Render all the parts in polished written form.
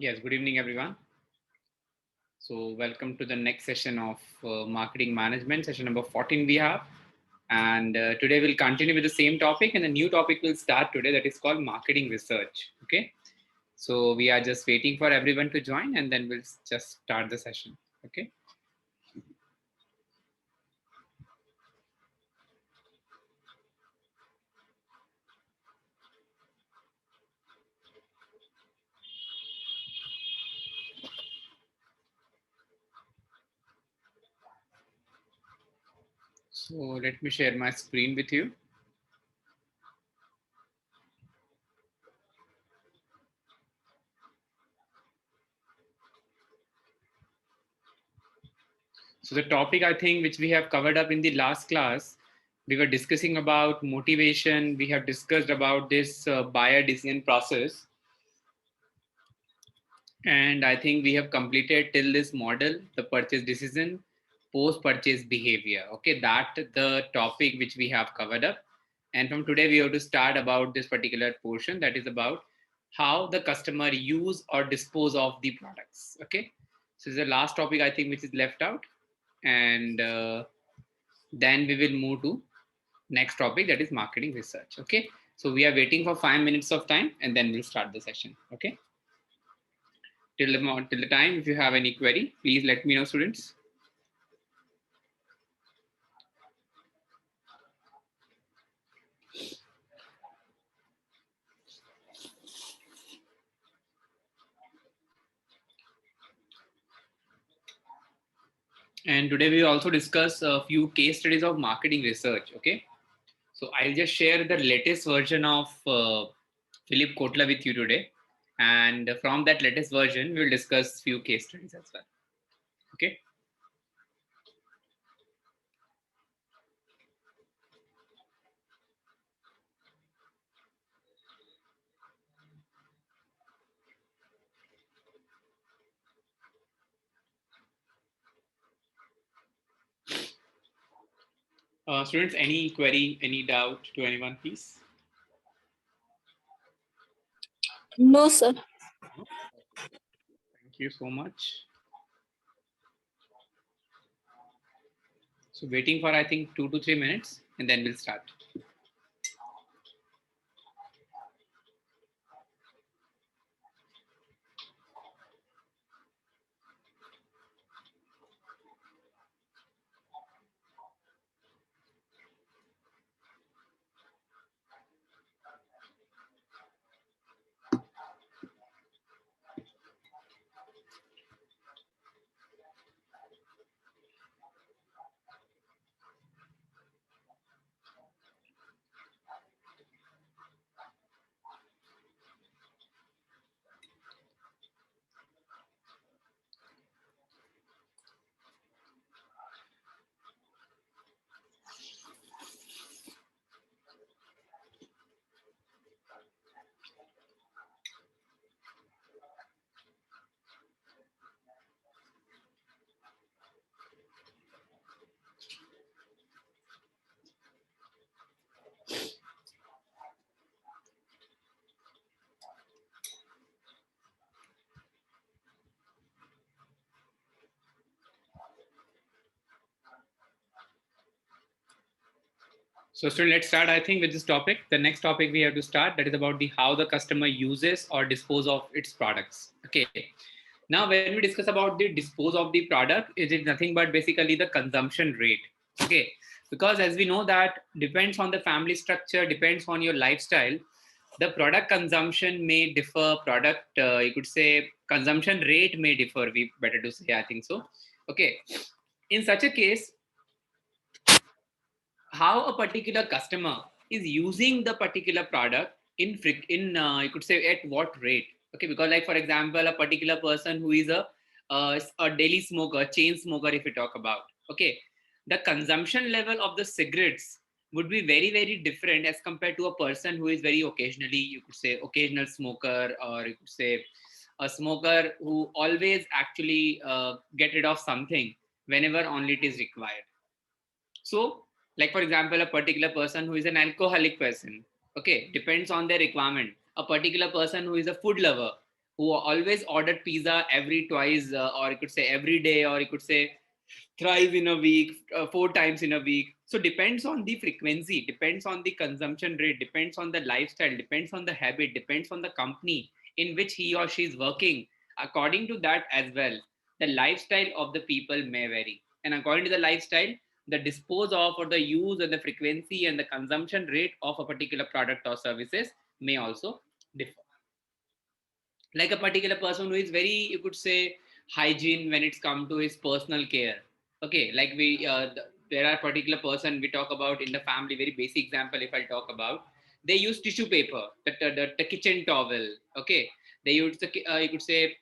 Yes, good evening, everyone. So, welcome to the next session of marketing management, session number 14 we have. And today we'll continue with the same topic, and the new topic will start today that is called marketing research. Okay. So, we are just waiting for everyone to join, and then we'll just start the session. Okay. So, let me share my screen with you. So the topic I think which we have covered up in the last class, we were discussing about motivation. We have discussed about this buyer decision process. And I think we have completed till this model, the purchase decision, post-purchase behavior. Okay, that the topic which we have covered up. And from today, we have to start about this particular portion that is about how the customer use or dispose of the products. Okay, so this is the last topic I think which is left out. And then we will move to next topic that is marketing research. Okay, so we are waiting for 5 minutes of time and then we'll start the session. Okay, till the time, if you have any query, please let me know, students. And today we also discuss a few case studies of marketing research. Okay, so I'll just share the latest version of Philip Kotler with you today, and from that latest version we will discuss few case studies as well. Okay. Students, any query, any doubt to anyone, please? No, sir. Thank you so much. So waiting for I think 2 to 3 minutes and then we'll start. So student, let's start I think with this topic. The next topic we have to start, that is about the how the customer uses or dispose of its products. Okay. Now when we discuss about the dispose of the product, it is nothing but basically the consumption rate. Okay. Because as we know that depends on the family structure, depends on your lifestyle, the product consumption may differ. Product, you could say consumption rate may differ. We better to say, I think so. Okay. In such a case, how a particular customer is using the particular product in you could say at what rate. Okay, because like for example, a particular person who is a daily smoker, chain smoker, if we talk about, okay, the consumption level of the cigarettes would be very very different as compared to a person who is very occasionally, you could say, occasional smoker, or you could say a smoker who always actually get rid of something whenever only it is required. So, like for example, a particular person who is an alcoholic person, okay, depends on their requirement. A particular person who is a food lover who always ordered pizza every twice, or you could say every day, or you could say thrice in a week, 4 times in a week. So depends on the frequency, depends on the consumption rate, depends on the lifestyle, depends on the habit, depends on the company in which he or she is working. According to that as well, the lifestyle of the people may vary. And according to the lifestyle, the dispose of or the use and the frequency and the consumption rate of a particular product or services may also differ. Like a particular person who is very, you could say, hygiene when it's come to his personal care. Okay, like there are particular person we talk about in the family, very basic example if I talk about, they use tissue paper, the kitchen towel. Okay, they use the you could say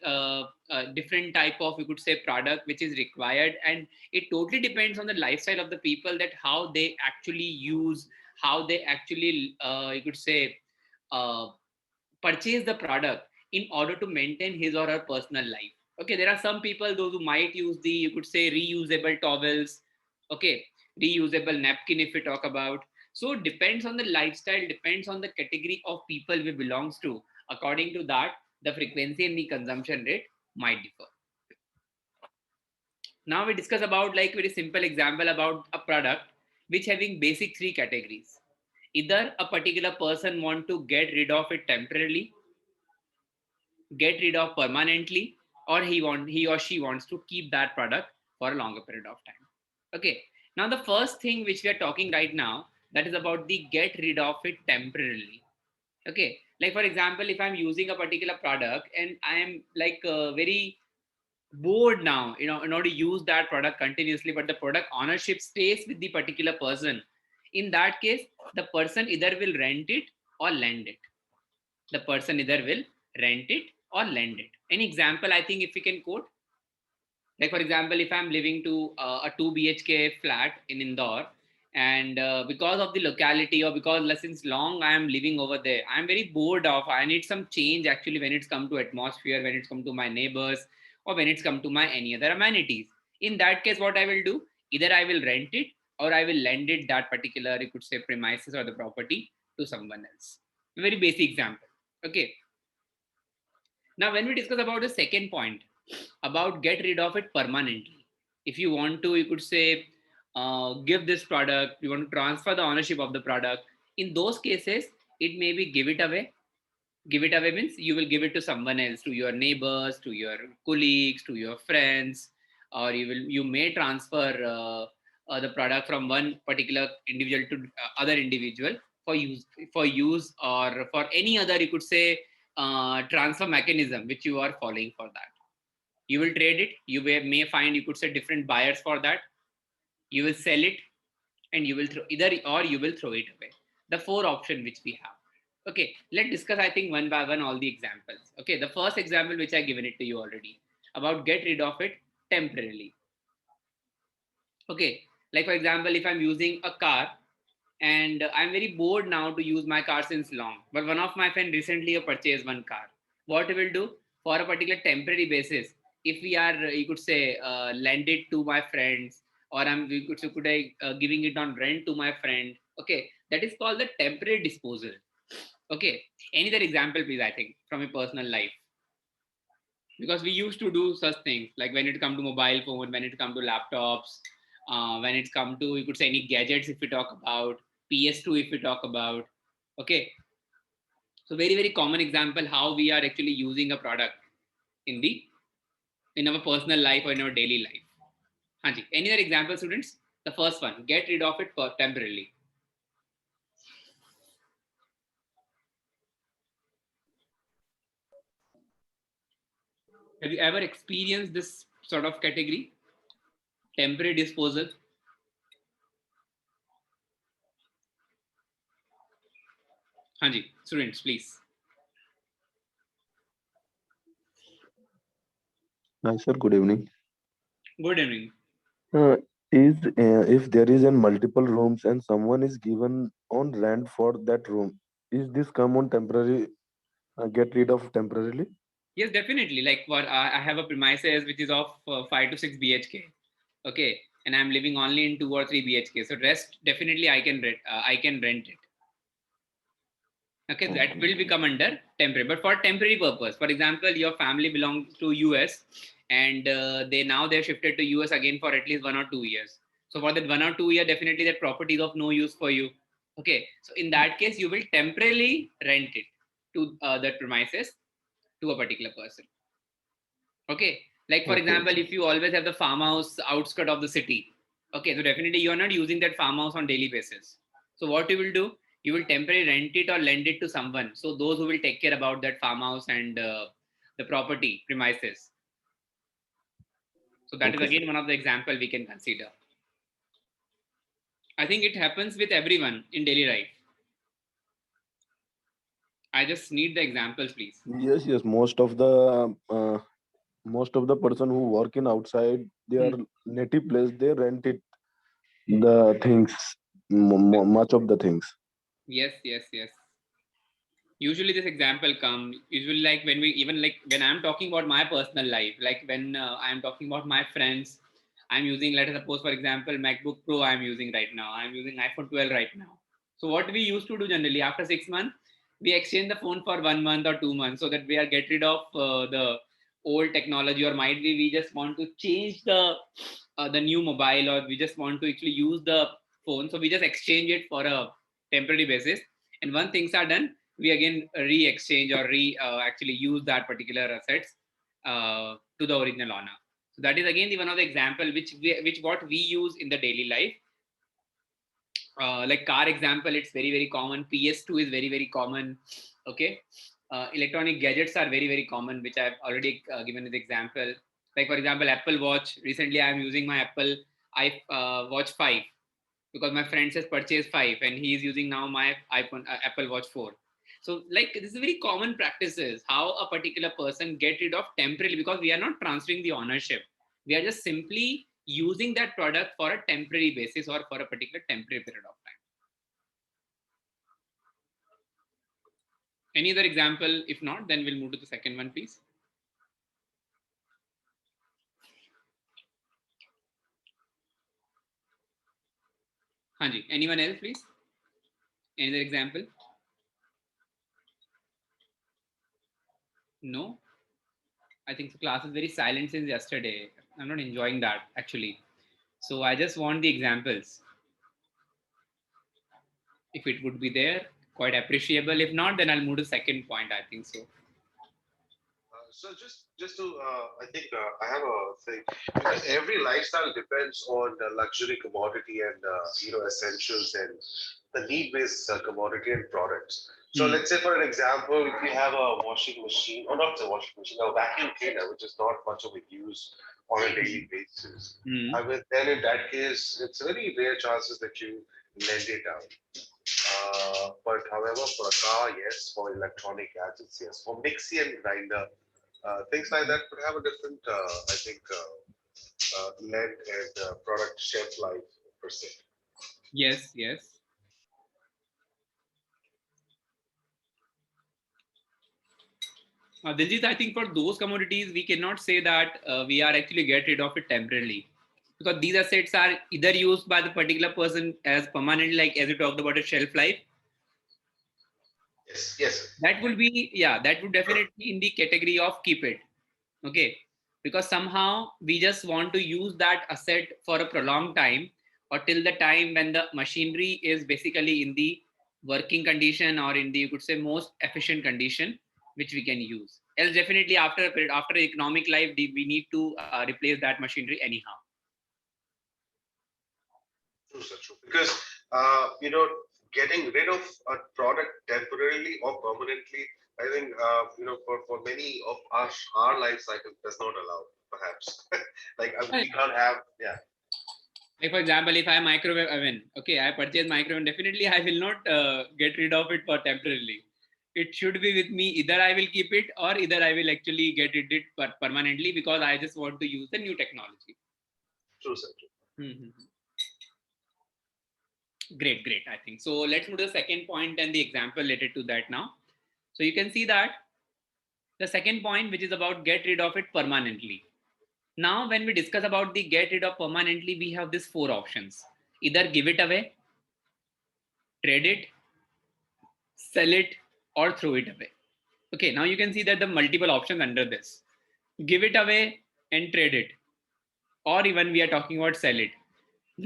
different type of, you could say, product which is required, and it totally depends on the lifestyle of the people, that how they actually use, how they actually you could say uh, purchase the product in order to maintain his or her personal life. Okay, there are some people, those who might use the, you could say, reusable towels. Okay, reusable napkin if we talk about. So depends on the lifestyle, depends on the category of people we belongs to. According to that, the frequency and the consumption rate might differ. Now we discuss about like very simple example about a product which having basic three categories. Either a particular person want to get rid of it temporarily, get rid of permanently, or he or she wants to keep that product for a longer period of time. Okay, now the first thing which we are talking right now, that is about the get rid of it temporarily. Okay, like for example, if I'm using a particular product and I am like very bored now, in order to use that product continuously, but the product ownership stays with the particular person, in that case the person either will rent it or lend it. The person either will rent it or lend it. Any example, I think, if we can quote, like for example, if I'm living to a 2 bhk flat in Indore, and because of the locality, or because since long I am living over there, I'm very bored of, I need some change actually when it's come to atmosphere, when it's come to my neighbors, or when it's come to my any other amenities. In that case, what I will do, either I will rent it or I will lend it, that particular, you could say, premises or the property, to someone else. A very basic example. Okay, now, when we discuss about the second point, about get rid of it permanently, if you want to, you could say, give this product, you want to transfer the ownership of the product. In those cases, it may be give it away. Give it away means you will give it to someone else, to your neighbors, to your colleagues, to your friends, or you may transfer the product from one particular individual to other individual for use or for any other, you could say, transfer mechanism which you are following for that. You will trade it, you may find, you could say, different buyers for that. You will sell it, and you will throw either, or you will throw it away. The four option which we have. Okay, let's discuss, I think, one by one all the examples. Okay, the first example which I given it to you already, about get rid of it temporarily. Okay, like for example, if I'm using a car and I'm very bored now to use my car since long, but one of my friend recently purchased one car. What we will do, for a particular temporary basis, if we are, you could say, lend it to my friends, or could I giving it on rent to my friend. Okay, that is called the temporary disposal. Okay, any other example, please? I think from your personal life, because we used to do such things, like when it come to mobile phone, when it come to laptops, when it's come to, you could say, any gadgets if we talk about, PS2 if we talk about. Okay, so very very common example how we are actually using a product in the in our personal life or in our daily life. Hanji, any other example, students? The first one, get rid of it temporarily. Have you ever experienced this sort of category, temporary disposal? Hanji, students, please. Hi, sir. Good evening. Good evening. Uh, is if there is in multiple rooms and someone is given on rent for that room, is this come on temporary? Get rid of temporarily? Yes, definitely. Like for I have a premises which is of 5 to 6 BHK. Okay, and I'm living only in 2 or 3 BHK. So rest definitely I can rent. I can rent it. Okay, that will become under temporary, but for temporary purpose. For example, your family belongs to US, and they're shifted to US again for at least 1 or 2 years. So for that 1 or 2 year, definitely that property is of no use for you. Okay, so in that case, you will temporarily rent it to that premises to a particular person. Okay, like for Okay. example, if you always have the farmhouse outskirt of the city, okay, so definitely you are not using that farmhouse on daily basis. So what you will do, you will temporarily rent it or lend it to someone, so those who will take care about that farmhouse and the property premises. So that is Okay, sir. again one of the example we can consider. I think it happens with everyone in daily life. I just need the examples, please. Yes, yes. Most of the person who work in outside their Hmm. native place, they rent it the things, much of the things. Yes, yes, yes. Usually this example come usually like when we even like when I'm talking about my personal life, like when I'm talking about my friends, I'm using, let us suppose for example, MacBook Pro I'm using right now, I'm using iPhone 12 right now. So what we used to do generally after 6 months, we exchange the phone for 1 month or 2 months so that we are get rid of the old technology, or might be we just want to change the new mobile, or we just want to actually use the phone, so we just exchange it for a temporary basis, and once things are done, we again re-exchange or actually use that particular assets to the original owner. So that is again the one of the example which what we use in the daily life. Like car example, it's very common. PS2 is very common. Okay, electronic gadgets are very common, which I've already given as example. Like for example, Apple Watch. Recently, I'm using my Watch 5 because my friend has purchased 5 and he is using now my iPhone Apple Watch 4. So like this is very common practices how a particular person get rid of temporarily, because we are not transferring the ownership, we are just simply using that product for a temporary basis or for a particular temporary period of time. Any other example? If not, then we'll move to the second one, please. Hanji, anyone else, please? Any other example? No, I think the class is very silent since yesterday. I'm not enjoying that actually. So I just want the examples. If it would be there, quite appreciable. If not, then I'll move to second point. I think so. So just to I think I have a thing, because every lifestyle depends on the luxury commodity and essentials and the need-based commodity and products. So Hmm. let's say for an example, if you have a washing machine, or not a washing machine, a vacuum cleaner, which is not much of a use on a daily basis. Hmm. I mean, then in that case, it's very rare chances that you lend it out. But however, for a car, yes. For electronic gadgets, yes. For mixie and grinder, things like that could have a different, I think, length and product shelf life per se. Yes, yes. Diljit, I think for those commodities, we cannot say that we are actually get rid of it temporarily, because these assets are either used by the particular person as permanently, like as you talked about a shelf life. Yes, yes. That will be, yeah, that would definitely in the category of keep it. Okay, because somehow we just want to use that asset for a prolonged time, or till the time when the machinery is basically in the working condition, or in the, you could say, most efficient condition which we can use. Else definitely after a period, after economic life, we need to replace that machinery anyhow. True, sir, true. Because, getting rid of a product temporarily or permanently, I think, for many of us, our life cycle does not allow, perhaps. Like, Yeah. we can't have, yeah. Like for example, if I microwave oven, okay, I purchase microwave, definitely I will not get rid of it for temporarily. It should be with me. Either I will keep it, or either I will actually get it permanently, because I just want to use the new technology. True, sir, true. Mm-hmm. Great, great. I think so. Let's move to the second point and the example related to that now. So you can see that the second point, which is about get rid of it permanently. Now, when we discuss about the get rid of permanently, we have these four options: either give it away, trade it, sell it, or throw it away. Okay, now you can see that the multiple options under this. Give it away and trade it, or even we are talking about sell it.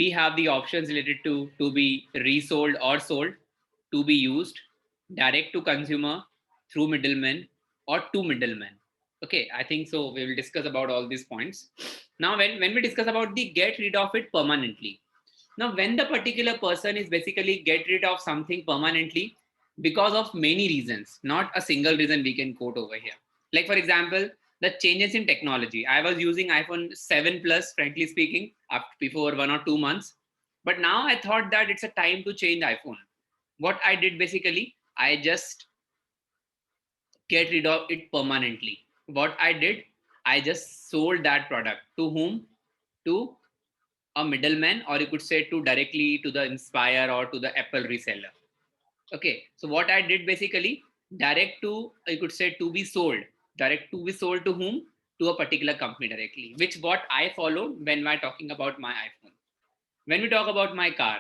We have the options related to be resold or sold, to be used, direct to consumer, through middlemen, or to middlemen. Okay, I think so. We will discuss about all these points. Now, when we discuss about the get rid of it permanently. Now, when the particular person is basically get rid of something permanently because of many reasons, not a single reason we can quote over here. Like, for example, the changes in technology. I was using iPhone 7 Plus, frankly speaking, up before 1 or 2 months. But now I thought that it's a time to change iPhone. What I did basically, I just get rid of it permanently. What I did, I just sold that product to whom? To a middleman, or you could say to directly to the Inspire or to the Apple reseller. Okay, so what I did basically, direct to, you could say to be sold, direct to be sold to whom? To a particular company directly, which what I followed when we're talking about my iPhone. When we talk about my car,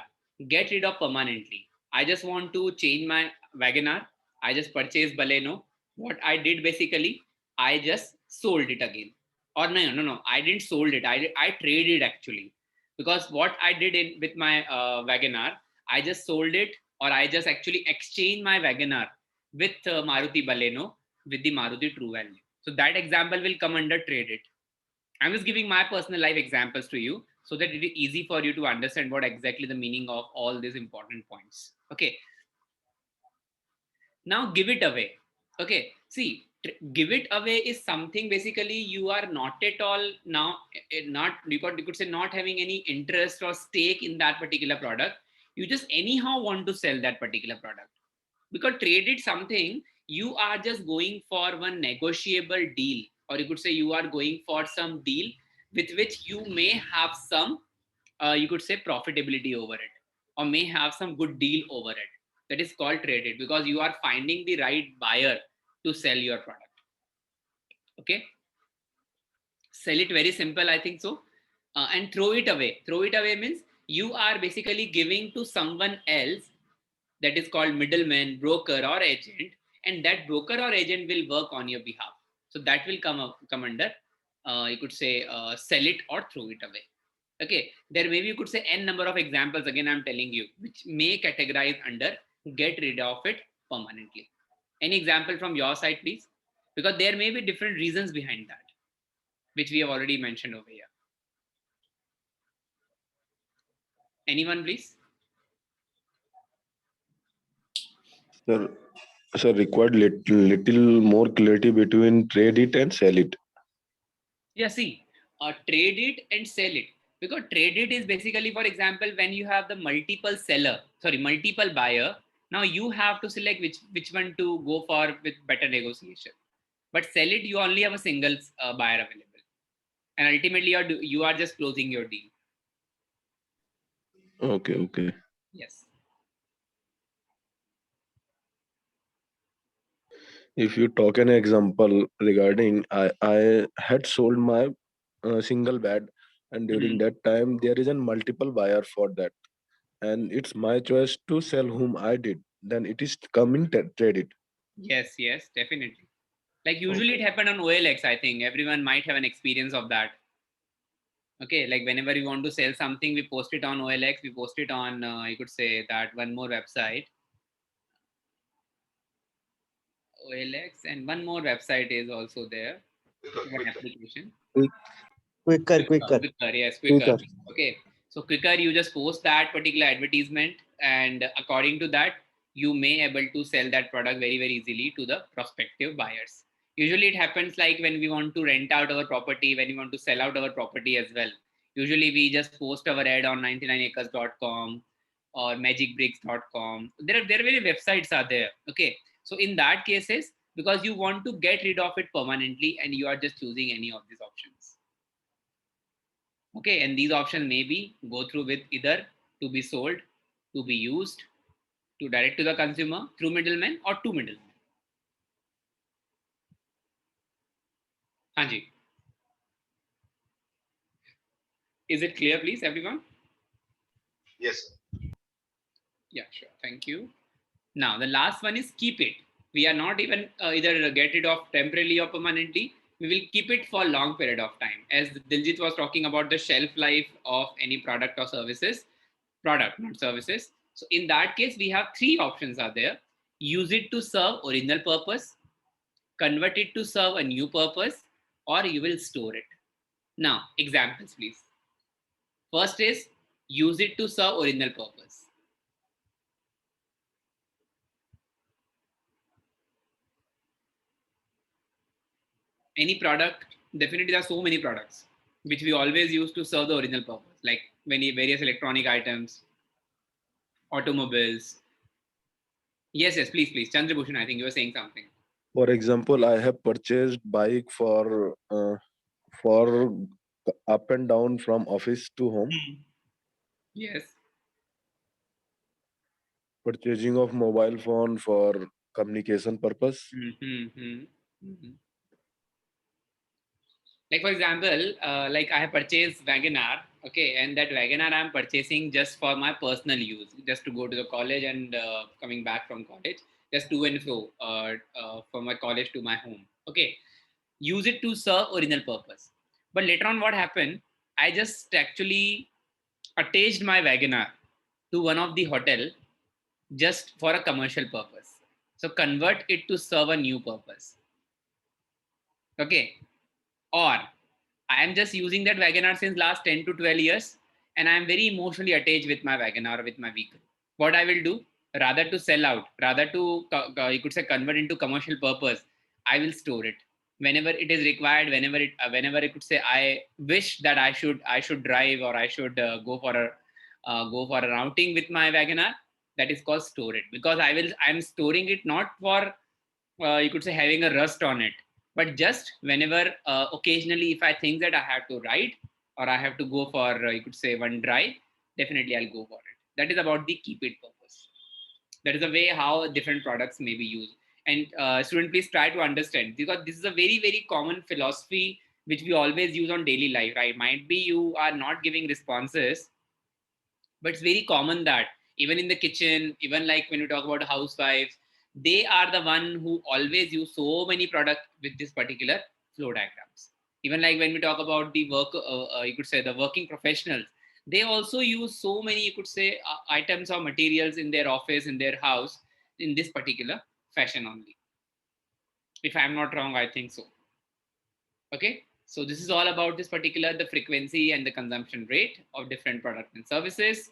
get rid of permanently. I just want to change my Wagoner. I just purchased Baleno. What I did basically, I just sold it again. Or no, I didn't sold it. I traded actually, because what I did with my Wagoner, I just sold it, or I just actually exchanged my Wagoner with Maruti Baleno with the Maruti True Value. So that example will come under traded. I'm just giving my personal life examples to you so that it is easy for you to understand what exactly the meaning of all these important points. Okay. Now give it away. Okay. See, give it away is something basically you are not at all now, not you could say not having any interest or stake in that particular product. You just anyhow want to sell that particular product, because traded something you are just going for one negotiable deal, or you could say you are going for some deal with which you may have some you could say profitability over it, or may have some good deal over it. That is called traded, because you are finding the right buyer to sell your product. Okay, sell it, very simple, I think so. And throw it away. Throw it away means you are basically giving to someone else, that is called middleman, broker, or agent, and that broker or agent will work on your behalf. So that will come under you could say sell it or throw it away. Okay, there maybe you could say n number of examples, again I'm telling you, which may categorize under get rid of it permanently. Any example from your side, please? Because there may be different reasons behind that, which we have already mentioned over here. Anyone, please? Sir, sir, required little more clarity between trade it and sell it. Yeah, see, trade it and sell it. Because trade it is basically, for example, when you have the multiple buyer, now you have to select which one to go for with better negotiation. But sell it, you only have a single buyer available, and ultimately you are just closing your deal. Okay, okay. Yes. If you talk an example regarding, I had sold my single bed, and during Mhm. that time there is a multiple buyer for that, and it's my choice to sell whom I did. Then it is coming trade it. Yes, yes, definitely. Like usually it Okay. happened on OLX. I think everyone might have an experience of that. Okay, like whenever we want to sell something, we post it on OLX. We post it on you could say that one more website, OLX, and one more website is also there. One Quicker. application. Quick, quicker. Quicker, yes, quicker. Quicker. Okay, so quicker, you just post that particular advertisement, and according to that, you may able to sell that product very easily to the prospective buyers. Usually, it happens like when we want to rent out our property, when we want to sell out our property as well. Usually, we just post our ad on 99acres.com or magicbricks.com. There are many websites are there. Okay, so in that cases, because you want to get rid of it permanently, and you are just choosing any of these options. Okay, and these options may be go through with either to be sold, to be used, to direct to the consumer through middlemen, or to middlemen. Hanji, is it clear, please, everyone? Yes, sir. Yeah, sure. Thank you. Now, the last one is keep it. We are not even either get rid of temporarily or permanently. We will keep it for a long period of time. As Diljit was talking about the shelf life of any product or services, product, not services. So in that case, we have three options are there. Use it to serve original purpose, convert it to serve a new purpose, or you will store it. Now, examples, please. First is use it to serve original purpose. Any product, definitely there are so many products which we always use to serve the original purpose, like many various electronic items, automobiles. Yes, yes, please. Chandrabhushan, I think you were saying something. For example, I have purchased bike for up and down from office to home. Yes. Purchasing of mobile phone for communication purpose. Like for example, like I have purchased Wagonar, okay, and that Wagonar I'm purchasing just for my personal use, just to go to the college and coming back from college, just to and fro from my college to my home. Okay, use it to serve original purpose. But later on, what happened? I just actually attached my Wagonar to one of the hotel just for a commercial purpose. So convert it to serve a new purpose. Okay, or I am just using that Wagonar since last 10 to 12 years, and I am very emotionally attached with my Wagonar, with my vehicle. What I will do, rather to sell out, rather to, you could say, convert into commercial purpose, I will store it. Whenever it is required, whenever I could say, I wish that I should drive or I should go for a outing with my Wagonar, that is called store it. Because I'm storing it not for, you could say, having a rust on it, but just whenever occasionally if I think that I have to ride or I have to go for you could say one drive, definitely I'll go for it. That is about the keep it purpose. That is the way how different products may be used. And student, please try to understand, because this is a very common philosophy which we always use on daily life, right? Might be you are not giving responses, but it's very common that even in the kitchen, even like when you talk about housewives, they are the one who always use so many products with this particular flow diagrams. Even like when we talk about the work, you could say the working professionals, they also use so many, you could say, items or materials in their office, in their house, in this particular fashion only. If I'm not wrong, I think so. Okay, so this is all about this particular, the frequency and the consumption rate of different products and services.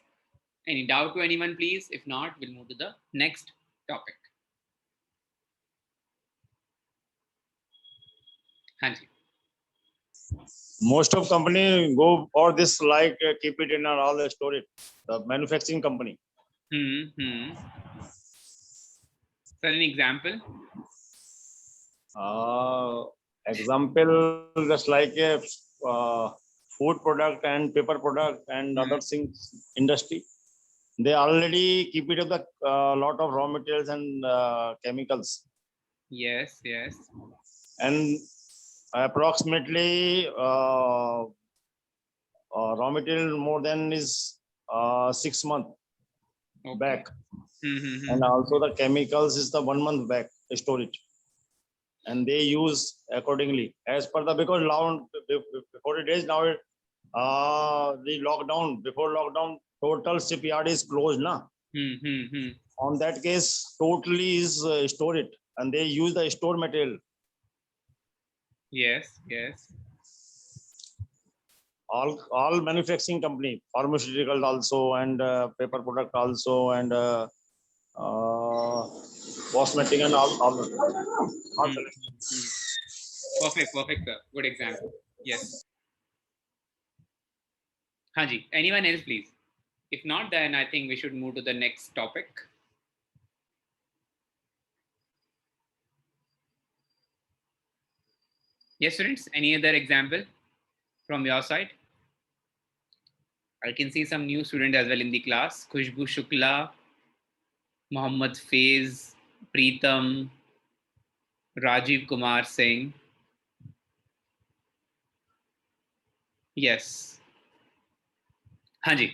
Any doubt to anyone, please? If not, we'll move to the next topic. Hanji. Most of company go for this, like keep it in all the storage. The manufacturing company. Sir, an example? Example, just like a food product and paper product and other things industry. They already keep it of the lot of raw materials and chemicals. Yes. And approximately raw material more than is 6 months back. And also the chemicals is the 1 month back storage. And they use accordingly as per the, because now before it is now the lockdown, before lockdown, total shipyard is closed now. On that case, totally is store it, and they use the store material. Yes. All manufacturing company, pharmaceutical also, and paper product also, and cosmetic and all. Perfect, sir. Good example. Yes. Hanji, anyone else, please? If not, then I think we should move to the next topic. Yes, students, any other example from your side? I can see some new student as well in the class. Khushbu Shukla, Mohammad Faiz, Preetam, Rajiv Kumar Singh. Yes. Hanji.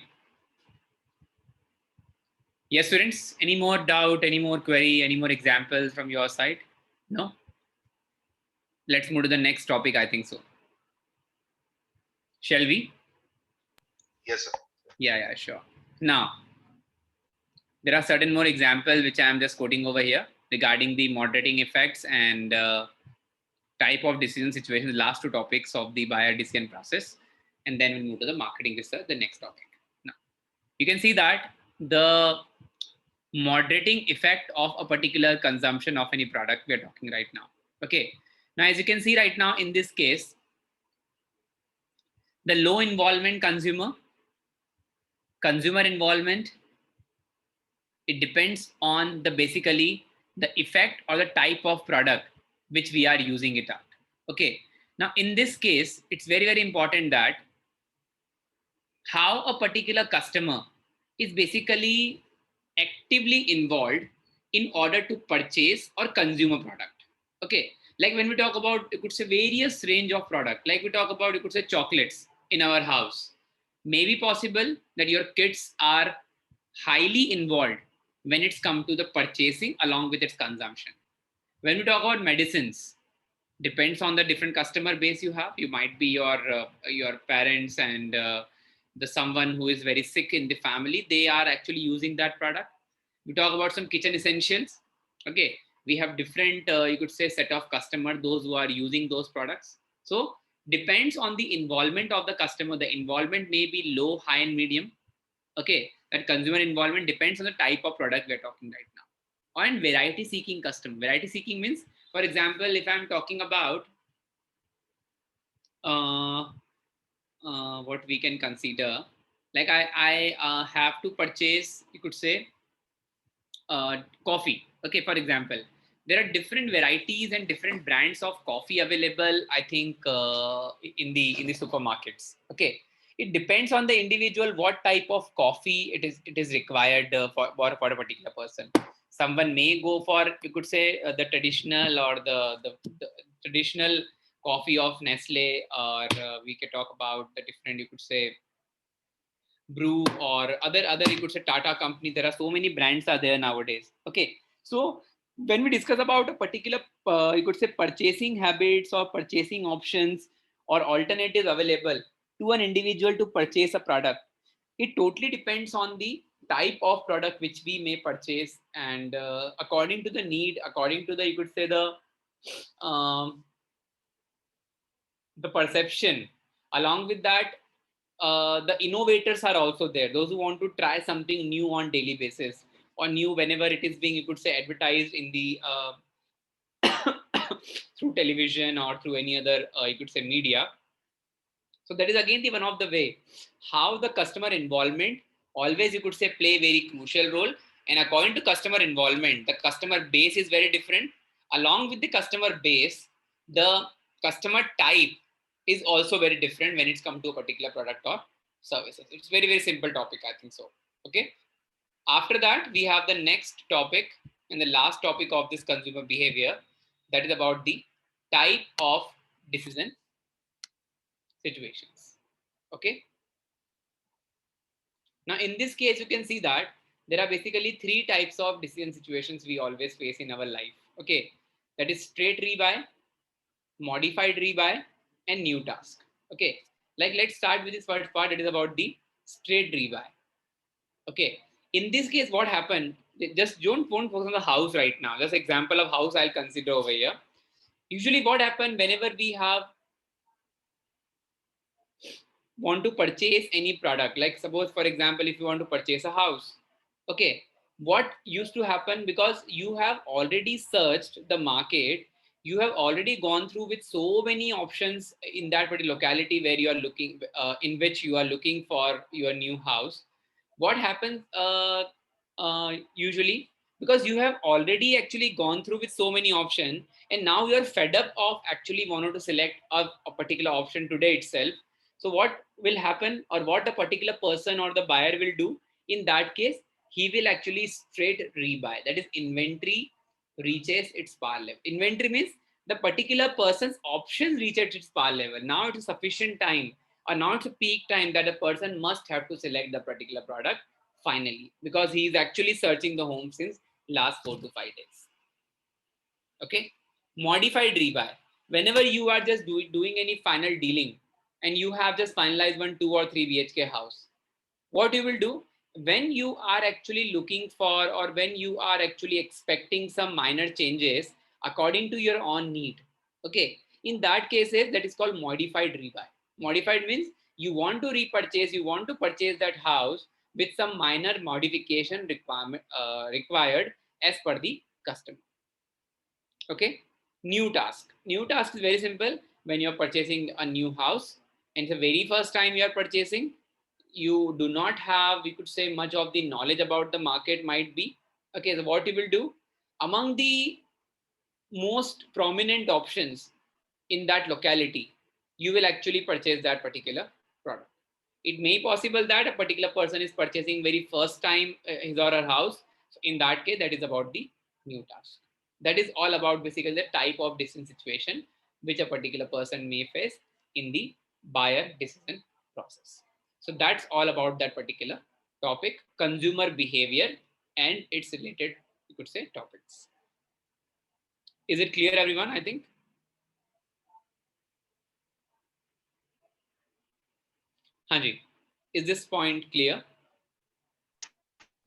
Yes, students, any more doubt, any more query, any more examples from your side? No? Let's move to the next topic, I think so. Shall we? Yes, sir. Yeah, sure. Now, there are certain more examples which I am just quoting over here regarding the moderating effects and type of decision situations, the last two topics of the buyer decision process. And then we'll move to the marketing research, the next topic. Now, you can see that the moderating effect of a particular consumption of any product we are talking right now. Okay. Now, as you can see right now in this case, the low involvement consumer involvement, it depends on the basically the effect or the type of product which we are using it at. Okay. Now, in this case, it's very, very important that how a particular customer is basically actively involved in order to purchase or consume a product. Okay. Like when we talk about, you could say various range of product, like we talk about, you could say chocolates in our house. Maybe possible that your kids are highly involved when it's come to the purchasing along with its consumption. When we talk about medicines, depends on the different customer base you have. You might be your parents and the someone who is very sick in the family, they are actually using that product. We talk about some kitchen essentials. Okay, we have different you could say set of customer, those who are using those products. So depends on the involvement of the customer. The involvement may be low, high and medium. Okay, that consumer involvement depends on the type of product we're talking right now. And variety seeking customer. Variety seeking means, for example, if I'm talking about what we can consider, like I have to purchase, you could say, coffee. Okay, for example, there are different varieties and different brands of coffee available, I think, in the supermarkets. Okay, it depends on the individual what type of coffee it is required for a particular person. Someone may go for, you could say, the traditional or the traditional coffee of Nestle, or we could talk about the different, you could say, brew or other you could say Tata company. There are so many brands are there nowadays. Okay, so when we discuss about a particular you could say purchasing habits or purchasing options or alternatives available to an individual to purchase a product, it totally depends on the type of product which we may purchase, and according to the need, according to the, you could say, um, the perception. Along with that, the innovators are also there, those who want to try something new on daily basis or new whenever it is being, you could say, advertised in the through television or through any other you could say media. So that is again the one of the way how the customer involvement always, you could say, play very crucial role. And according to customer involvement, the customer base is very different. Along with the customer base, the customer type is also very different when it's come to a particular product or services. It's very, very simple topic, I think so. Okay. After that, we have the next topic and the last topic of this consumer behavior, that is about the type of decision situations. Okay. Now, in this case, you can see that there are basically three types of decision situations we always face in our life. Okay. That is straight rebuy, modified rebuy, and new task. Okay. Like, let's start with this first part. It is about the straight rebuy. Okay. In this case, what happened? Just don't focus on the house right now. Just example of house I'll consider over here. Usually what happened whenever we have want to purchase any product, like suppose, for example, if you want to purchase a house, okay, what used to happen, because you have already searched the market, you have already gone through with so many options in that particular locality where you are looking, in which you are looking for your new house. What happens usually, because you have already actually gone through with so many options, and now you're fed up of actually wanting to select a particular option today itself. So what will happen, or what the particular person or the buyer will do in that case, he will actually straight rebuy. That is, inventory reaches its par level. Inventory means the particular person's options reach at its par level. Now it is sufficient time, or now it's a peak time that a person must have to select the particular product finally, because he is actually searching the home since last 4 to 5 days. Okay. Modified rebuy. Whenever you are just doing any final dealing and you have just finalized 1, 2 or 3 BHK house, what you will do when you are actually looking for, or when you are actually expecting some minor changes according to your own need. Okay. In that cases, that is called modified rebuy. Modified means you want to repurchase, you want to purchase that house with some minor modification required as per the customer. Okay. New task. New task is very simple. When you're purchasing a new house and it's the very first time you are purchasing, you do not have, we could say, much of the knowledge about the market might be. Okay, so what you will do, among the most prominent options in that locality, you will actually purchase that particular product. It may be possible that a particular person is purchasing very first time his or her house. So in that case, that is about the new task. That is all about basically the type of decision situation which a particular person may face in the buyer decision process. So that's all about that particular topic, consumer behavior and its related, you could say, topics. Is it clear, everyone? I think. Hanji, is this point clear?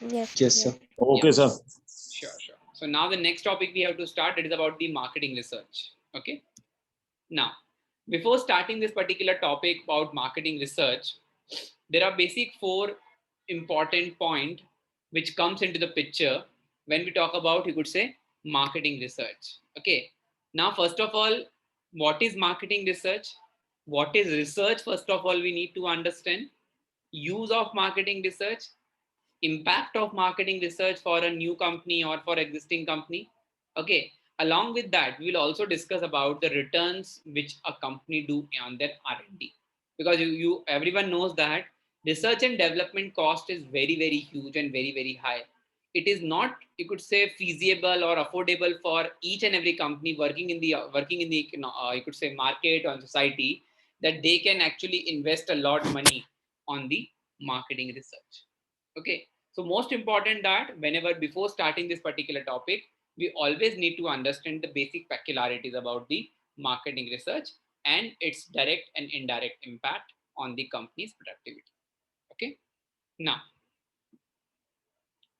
Yes. Yes, sir. Okay, Yeah. sir. Sure. So now the next topic we have to start, it is about the marketing research. Okay. Now, before starting this particular topic about marketing research, there are basic 4 important points which comes into the picture when we talk about, you could say, marketing research. Okay. Now, first of all, what is marketing research? What is research? First of all, we need to understand use of marketing research, impact of marketing research for a new company or for existing company. Okay. Along with that, we'll also discuss about the returns which a company do on their R&D, because you everyone knows that research and development cost is very, very huge and very, very high. It is not, you could say, feasible or affordable for each and every company working in the you could say, market or society, that they can actually invest a lot of money on the marketing research. Okay. So most important that whenever before starting this particular topic, we always need to understand the basic peculiarities about the marketing research and its direct and indirect impact on the company's productivity. Okay. Now,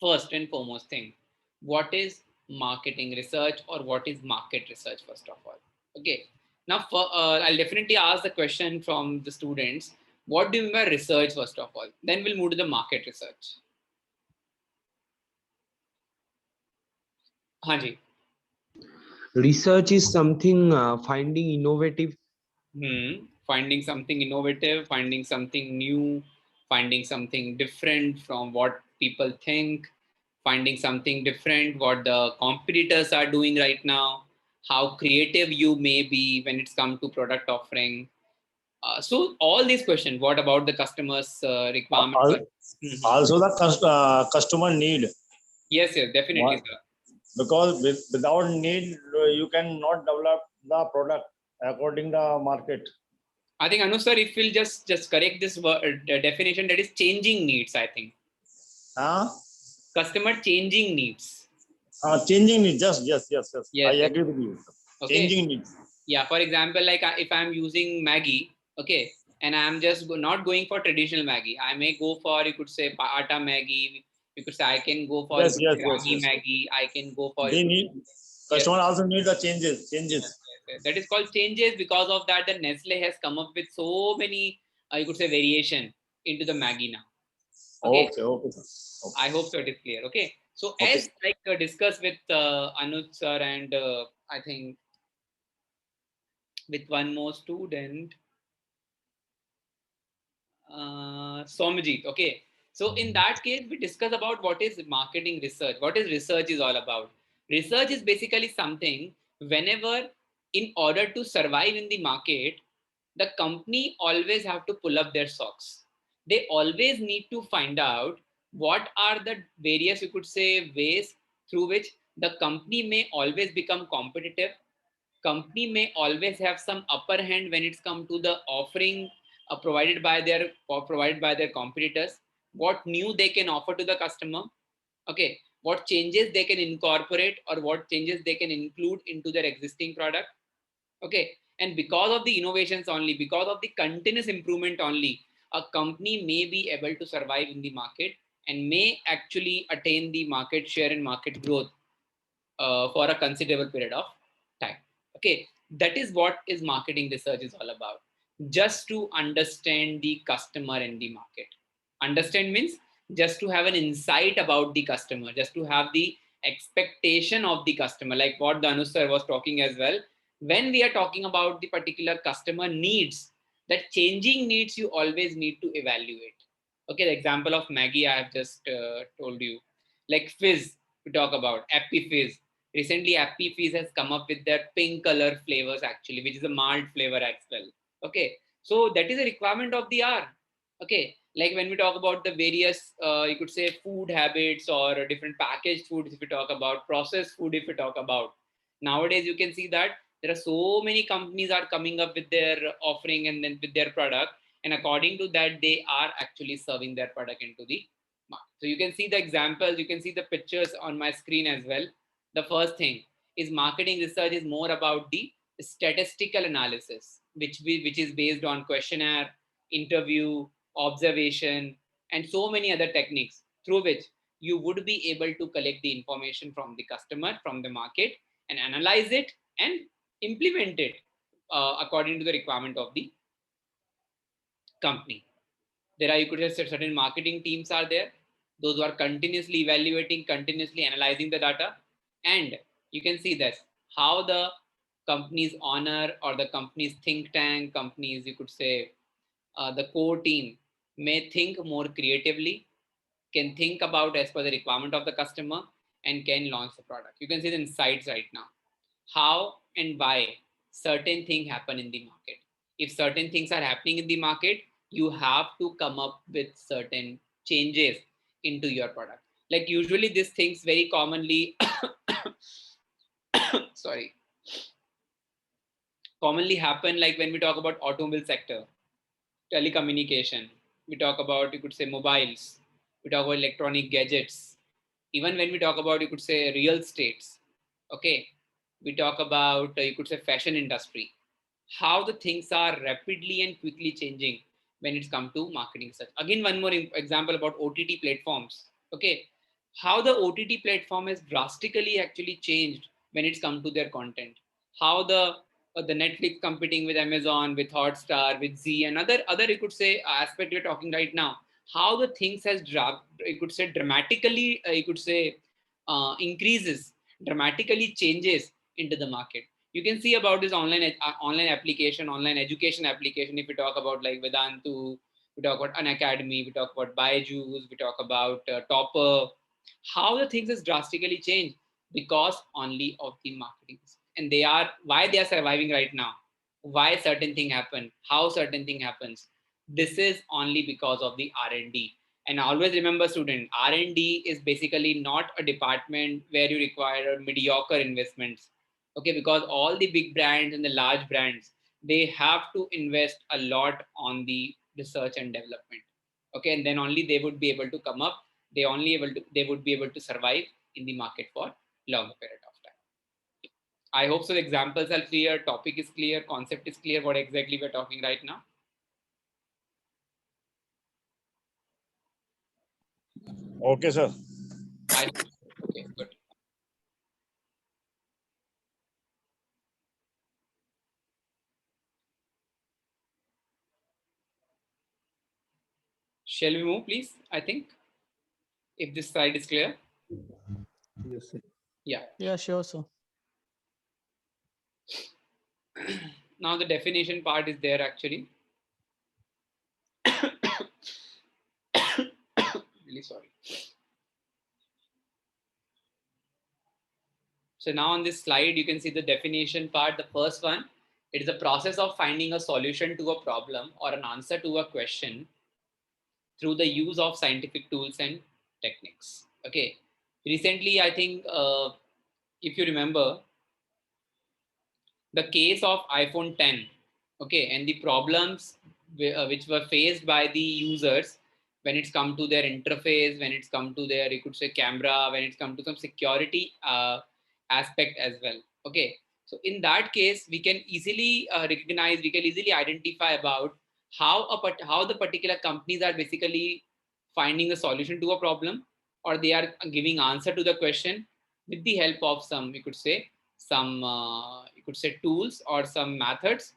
first and foremost thing, what is marketing research or what is market research, first of all? Okay. Now, I'll definitely ask the question from the students. What do you mean by research, first of all? Then we'll move to the market research. Hanji. Research is something finding innovative. Finding something innovative, finding something new, finding something different from what people think, finding something different what the competitors are doing right now, how creative you may be when it's come to product offering. So all these questions, what about the customer's requirement? Also the customer need. Yes, definitely, What? sir. Because without need, you cannot develop the product according to the market. I think, Anu sir, if we'll just correct this word, definition, that is changing needs, I think. Customer changing needs. Changing needs, yes. I agree with you. Okay. Changing needs. Yeah, for example, like if I'm using Maggi, okay, and I'm just not going for traditional Maggi, I may go for, you could say, Atta Maggi. You could say I can go for Ragi Maggi. I can go for. They need. Customer also need the changes. Yes. That is called changes. Because of that, the Nestle has come up with so many, you could say, variation into the Maggi now. Okay. I hope so it is clear. Okay. So as like discussed with Anuj sir and I think with one more student, Somjit. Okay. So in that case, we discuss about what is marketing research. What is research is all about. Research is basically something whenever, in order to survive in the market, the company always have to pull up their socks. They always need to find out what are the various, you could say, ways through which the company may always become competitive. Company may always have some upper hand when it's come to the offering provided by their competitors. what new they can offer to the customer, okay, what changes they can incorporate or what changes they can include into their existing product, okay. And because of the innovations only, because of the continuous improvement only, a company may be able to survive in the market and may actually attain the market share and market growth for a considerable period of time. Okay, that is what is marketing research is all about. Just to understand the customer and the market. Understand means just to have an insight about the customer, just to have the expectation of the customer, like what Dhanush sir was talking as well. When we are talking about the particular customer needs, that changing needs you always need to evaluate. Okay, the example of Maggie I have just told you, like Fizz, we talk about Appy Fizz. Recently, Appy Fizz has come up with their pink color flavors actually, which is a mild flavor as well. Okay, so that is a requirement of the hour. Okay, like when we talk about the various, you could say food habits or different packaged foods, if we talk about processed food, if we talk about nowadays, you can see that there are so many companies are coming up with their offering and then with their product, and according to that, they are actually serving their product into the market. So you can see the examples, you can see the pictures on my screen as well. The first thing is marketing research is more about the statistical analysis, which is based on questionnaire, interview, observation, and so many other techniques through which you would be able to collect the information from the customer, from the market, and analyze it and implement it according to the requirement of the company. There are, you could say, certain marketing teams are there, those who are continuously evaluating, continuously analyzing the data. And you can see this, how the company's owner or the company's think tank, companies, you could say, the core team may think more creatively, can think about as per the requirement of the customer, and can launch the product. You can see the insights right now, how and why certain things happen in the market. If certain things are happening in the market, you have to come up with certain changes into your product. Like usually these things very commonly sorry, commonly happen like when we talk about automobile sector, telecommunication, we talk about, you could say, mobiles, we talk about electronic gadgets, even when we talk about, you could say, real estates, okay, we talk about, you could say, fashion industry, how the things are rapidly and quickly changing when it's come to marketing research. Again, one more example about OTT platforms, okay, how the OTT platform has drastically actually changed when it's come to their content, how the Netflix competing with Amazon, with Hotstar, with Z, and other you could say aspect we're talking right now, how the things has you could say dramatically, you could say increases, dramatically changes into the market. You can see about this online application, online education application. If we talk about like Vedantu, we talk about Unacademy, we talk about Byju's, we talk about Topper, how the things has drastically changed because only of the marketing. And they are, why they are surviving right now, why certain thing happen, how certain thing happens. This is only because of the R&D. And always remember, student, R&D is basically not a department where you require mediocre investments. Okay, because all the big brands and the large brands, they have to invest a lot on the research and development. Okay, and then only they would be able to come up, they would be able to survive in the market for longer period of time. I hope so. The examples are clear, topic is clear, concept is clear, what exactly we're talking right now. Okay, sir. Okay, good. Shall we move, please? I think if this slide is clear. Yes, sir. Yeah. Yeah, sure, sir. Now the definition part is there actually. Really sorry. So now on this slide, you can see the definition part. The first one, it is the process of finding a solution to a problem or an answer to a question through the use of scientific tools and techniques. Okay. Recently, I think if you remember the case of iPhone 10, okay, and the problems which were faced by the users when it's come to their interface, when it's come to their, you could say, camera, when it's come to some security aspect as well. Okay, so in that case, we can easily recognize, we can easily identify about how the particular companies are basically finding a solution to a problem, or they are giving answer to the question with the help of some, you could say, some you could say tools or some methods,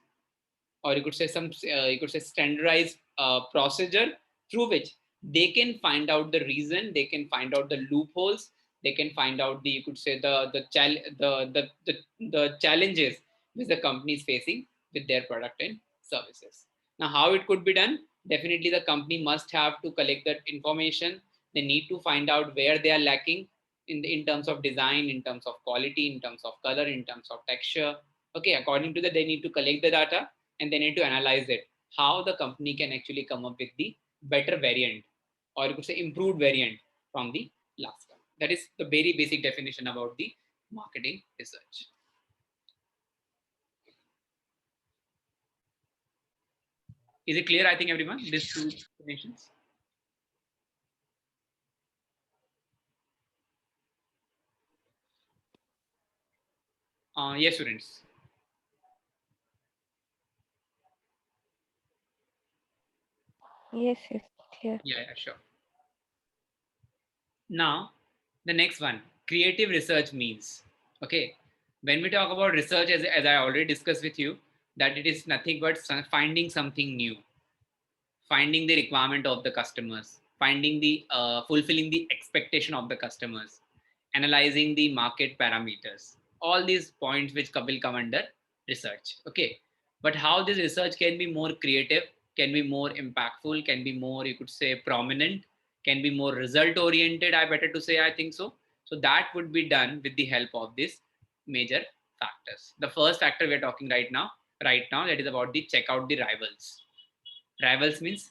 or you could say some you could say standardized procedure through which they can find out the reason, they can find out the loopholes, they can find out the, you could say, the challenges which the company is facing with their product and services. Now, how it could be done? Definitely, the company must have to collect that information. They need to find out where they are lacking in terms of design, in terms of quality, in terms of color, in terms of texture. Okay, according to that, they need to collect the data and they need to analyze it, how the company can actually come up with the better variant, or you could say improved variant from the last one. That is the very basic definition about the marketing research. Is it clear? I think everyone, these two definitions. Yes, students. Yes, yes, clear. Yeah, sure. Now, the next one, creative research means, okay, when we talk about research, as I already discussed with you, that it is nothing but finding something new, finding the requirement of the customers, finding the fulfilling the expectation of the customers, analyzing the market parameters, all these points which will come under research. Okay, but how this research can be more creative, can be more impactful, can be more, you could say, prominent, can be more result oriented, I better to say, I think so. So that would be done with the help of these major factors. The first factor we are talking right now, that is about the check out the rivals. Rivals means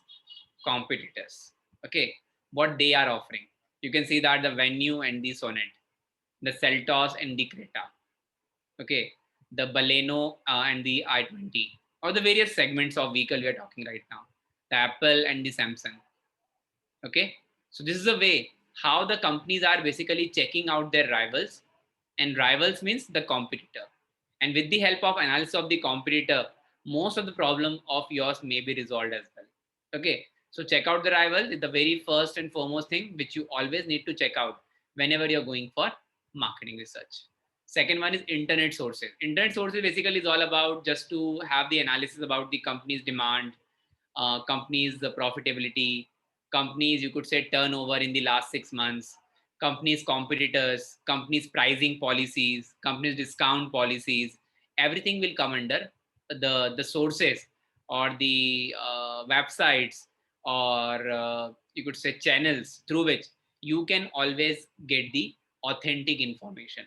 competitors. Okay, what they are offering. You can see that the Venue and the Sonnet, the Seltos and the Creta. Okay, the Baleno and the i20, or the various segments of vehicle we are talking right now. The Apple and the Samsung. Okay, so this is a way how the companies are basically checking out their rivals, and rivals means the competitor. And with the help of analysis of the competitor, most of the problem of yours may be resolved as well. Okay, so check out the rival is the very first and foremost thing which you always need to check out whenever you're going for marketing research. Second one is internet sources. Internet sources basically is all about just to have the analysis about the company's demand, companies' profitability, companies, you could say, turnover in the last 6 months, companies' competitors, companies' pricing policies, companies' discount policies. Everything will come under the sources or the websites, or you could say channels through which you can always get the authentic information.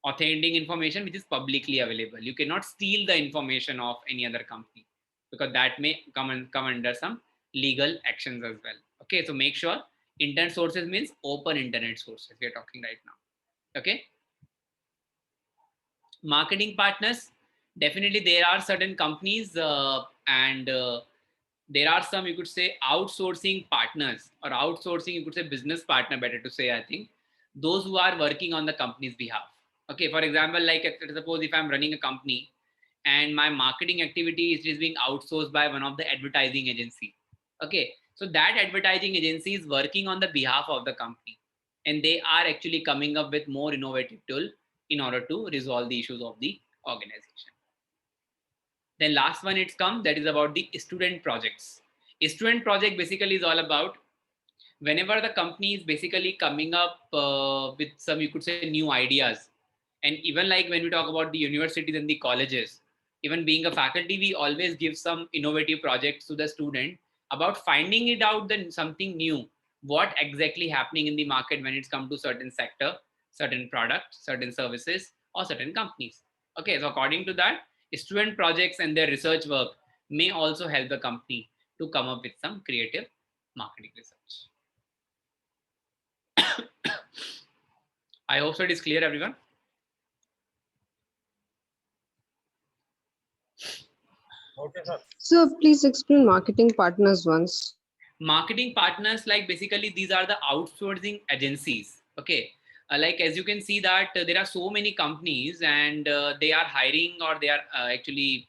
Authentic information which is publicly available. You cannot steal the information of any other company, because that may come under some legal actions as well. Okay, so make sure internet sources means open internet sources we are talking right now. Okay, marketing partners, definitely there are certain companies and there are some, you could say, outsourcing partners, or outsourcing, you could say, business partner, better to say, I think, those who are working on the company's behalf. Okay, for example, like suppose if I'm running a company and my marketing activity is being outsourced by one of the advertising agency. Okay, so that advertising agency is working on the behalf of the company, and they are actually coming up with more innovative tool in order to resolve the issues of the organization. Then last one it's come, that is about the student projects. A student project basically is all about whenever the company is basically coming up with some, you could say, new ideas. And even like when we talk about the universities and the colleges, even being a faculty, we always give some innovative projects to the student about finding it out, then something new, what exactly happening in the market when it's come to certain sector, certain products, certain services, or certain companies. Okay, so according to that, student projects and their research work may also help the company to come up with some creative marketing research. I hope so it is clear, everyone. Okay, sir. So please explain marketing partners once. Marketing partners, like basically these are the outsourcing agencies. Okay. Like as you can see that there are so many companies and they are hiring or they are actually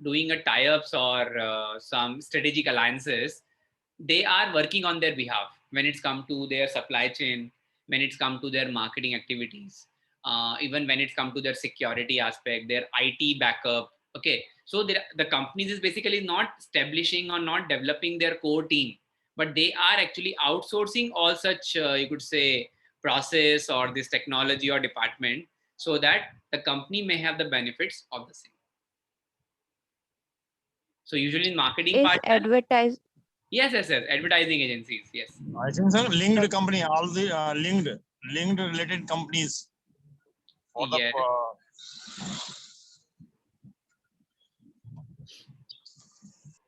doing a tie-ups or some strategic alliances. They are working on their behalf when it's come to their supply chain, when it's come to their marketing activities, even when it's come to their security aspect, their IT backup. Okay, so the companies is basically not establishing or not developing their core team, but they are actually outsourcing all such you could say process or this technology or department, so that the company may have the benefits of the same. So usually in marketing Is partners, advertise yes, advertising agencies, yes. I think sir, linked company, all the linked related companies for the Yeah.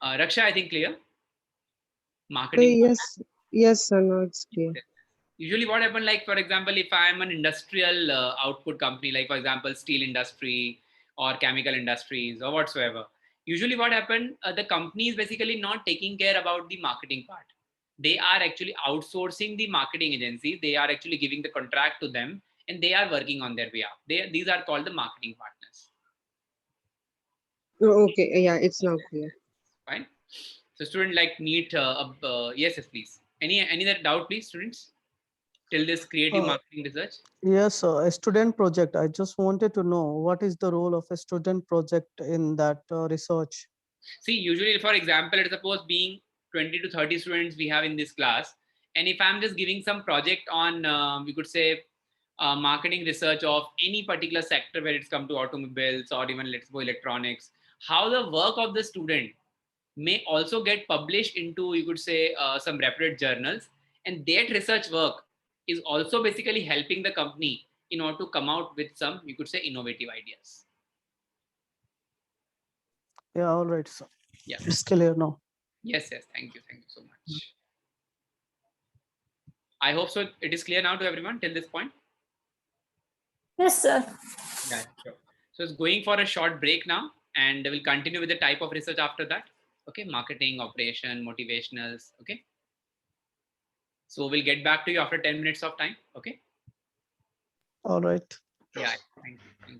Raksha, I think clear. Marketing. Yes, sir, now it's clear. Usually what happen, like for example, if I am an industrial output company, like for example, steel industry or chemical industries or whatsoever, usually what happen, the company is basically not taking care about the marketing part. They are actually outsourcing the marketing agencies. They are actually giving the contract to them and they are working on their behalf. These are called the marketing partners. Oh, okay, yeah, it's now clear. Fine. So student like need, yes, please. Any other doubt, please, students? Till this creative marketing research? Yes, a student project. I just wanted to know what is the role of a student project in that research? See, usually, for example, let's suppose being 20 to 30 students we have in this class, and if I'm just giving some project on, we could say, marketing research of any particular sector where it's come to automobiles or even let's go electronics, how the work of the student may also get published into, you could say, some reputed journals, and that research work is also basically helping the company in order to come out with some, you could say, innovative ideas. Yeah, all right, sir. Yeah. It's clear now. Yes, thank you so much. I hope so it is clear now to everyone till this point. Yes, sir. Yeah, sure. So it's going for a short break now, and we'll continue with the type of research after that. Okay, marketing, operation, motivationals. Okay. So we'll get back to you after 10 minutes of time. Okay. All right. Yeah, thank you.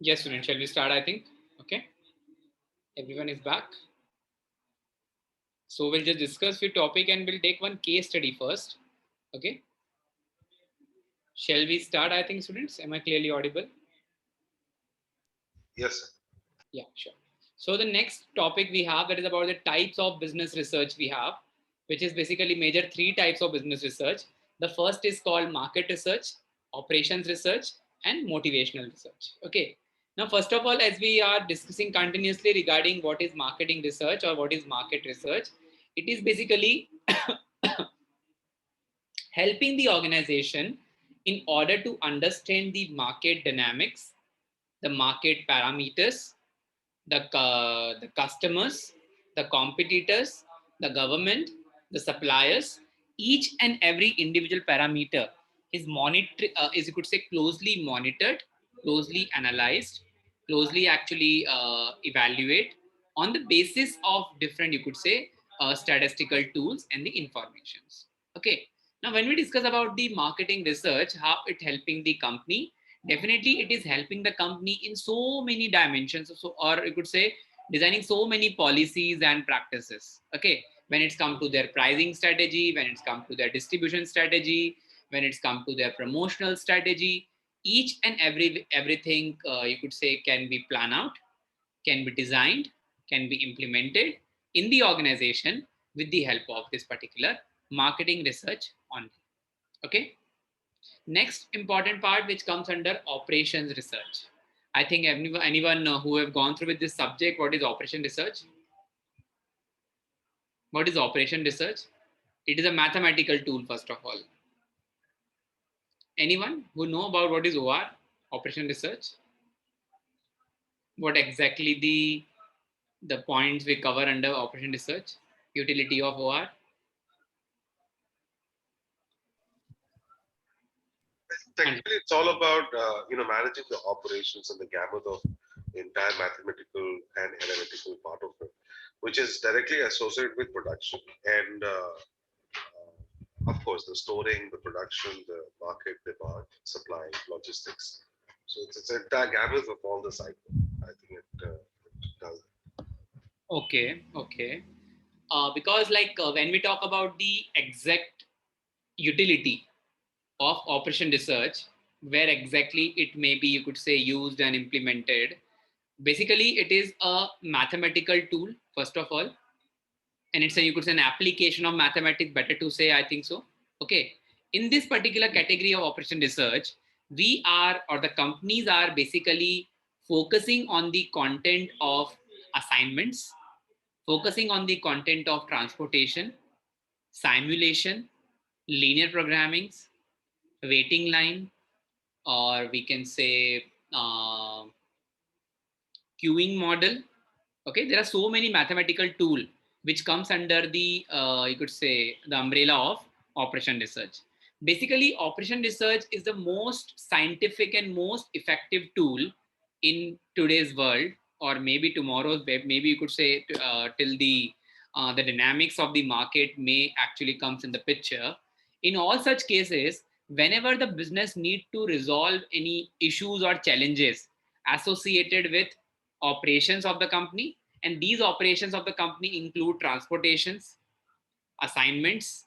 Yes, student, shall we start? I think. Okay. Everyone is back. So we'll just discuss few topic and we'll take one case study first. Okay. Shall we start? I think, students, am I clearly audible? Yes, sir. Yeah, sure. So the next topic we have, that is about the types of business research we have, which is basically major three types of business research. The first is called market research, operations research, and motivational research. Okay. Now, first of all, as we are discussing continuously regarding what is marketing research or what is market research, it is basically helping the organization in order to understand the market dynamics, the market parameters, the customers, the competitors, the government, the suppliers. Each and every individual parameter is is you could say closely monitored, closely analyzed, closely actually evaluate on the basis of different, you could say, statistical tools and the informations. Okay. Now, when we discuss about the marketing research, how it helping the company, definitely it is helping the company in so many dimensions. So, or you could say designing so many policies and practices. Okay. When it's come to their pricing strategy, when it's come to their distribution strategy, when it's come to their promotional strategy, each and everything you could say can be planned out, can be designed, can be implemented in the organization with the help of this particular marketing research only. Okay. Next important part which comes under operations research. I think anyone who have gone through with this subject, what is operation research? What is operation research? It is a mathematical tool, first of all. Anyone who know about what is OR, operation research? What exactly the points we cover under operation research? Utility of OR? Technically, it's all about managing the operations and the gamut of entire mathematical and analytical part of it, which is directly associated with production and of course the storing, the production, the market, demand, supply, logistics. So it's an entire gamut of all the cycle. I think it does. Okay, okay. Because like when we talk about the exact utility of operation research, where exactly it may be, you could say, used and implemented, basically it is a mathematical tool, first of all, and it's a, you could say, an application of mathematics, better to say, I think so. Okay. In this particular category of operation research, we are, or the companies are basically focusing on the content of assignments, focusing on the content of transportation, simulation, linear programmings, waiting line, or we can say queuing model. Okay, there are so many mathematical tool which comes under the you could say the umbrella of operation research. Basically, operation research is the most scientific and most effective tool in today's world, or maybe tomorrow's, maybe you could say till the dynamics of the market may actually comes in the picture. In all such cases, whenever the business need to resolve any issues or challenges associated with operations of the company, and these operations of the company include transportations, assignments,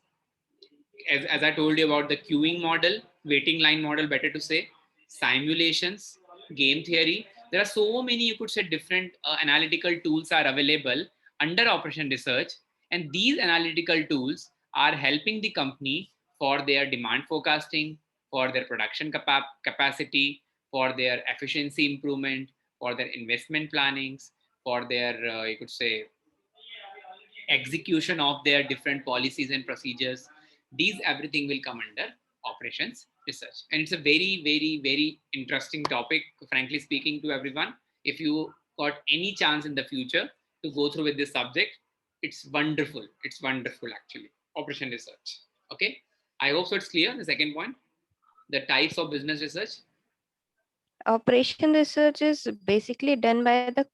as I told you about the queuing model, waiting line model, better to say, simulations, game theory. There are so many, you could say, different analytical tools are available under operation research. And these analytical tools are helping the company for their demand forecasting, for their production capacity, for their efficiency improvement, for their investment plannings, for their, you could say, execution of their different policies and procedures. These everything will come under operations research. And it's a very, very, very interesting topic, frankly speaking, to everyone. If you got any chance in the future to go through with this subject, it's wonderful. It's wonderful, actually. Operation research. Okay. I hope so it's clear. The second point, the types of business research. Operation research is basically done by the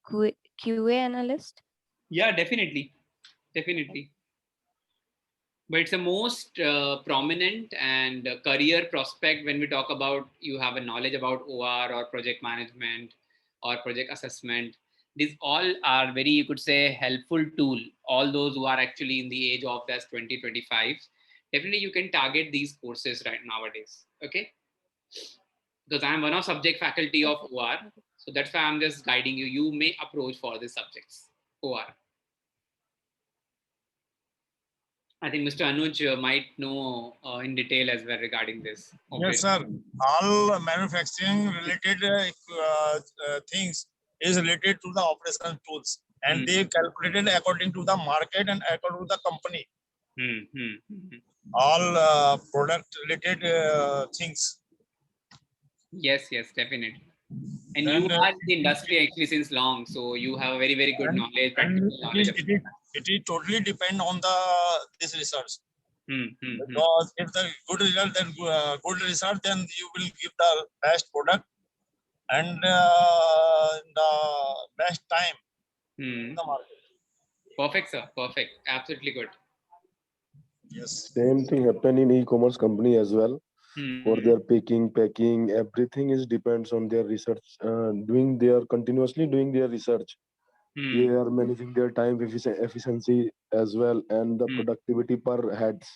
QA analyst. Yeah, definitely. Definitely. But it's the most prominent and career prospect when we talk about you have a knowledge about OR or project management or project assessment. These all are very, you could say, helpful tool. All those who are actually in the age of this 2025, definitely you can target these courses right nowadays. Okay, because I'm one of subject faculty of OR, so that's why I'm just guiding you. You may approach for these subjects OR. I think Mr. Anuj might know in detail as well regarding this. Yes, sir. All manufacturing related things is related to the operational tools, and they calculated according to the market and according to the company. All product related things. Yes, definitely. And you are in the industry actually since long, so you have a very, very good knowledge, practical knowledge. It is totally depend on this research. Because if the good result, then good research, then you will give the best product and the best time in the market. Perfect, sir. Perfect. Absolutely good. Yes. Same thing happen in e-commerce company as well. For their packing, everything is depends on their research. They are continuously doing their research. They are managing their time efficiency as well, and the productivity per heads.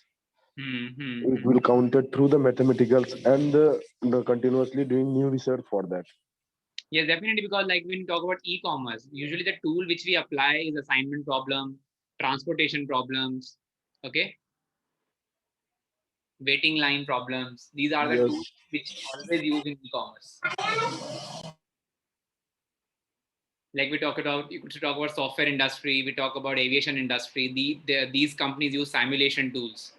It will count it through the mathematicals and the continuously doing new research for that. Yes, definitely, because like when you talk about e-commerce, usually the tool which we apply is assignment problem, transportation problems, okay, waiting line problems. These are the tools which always use in e-commerce. Like we talk about, you could talk about software industry, we talk about aviation industry. These companies use simulation tools.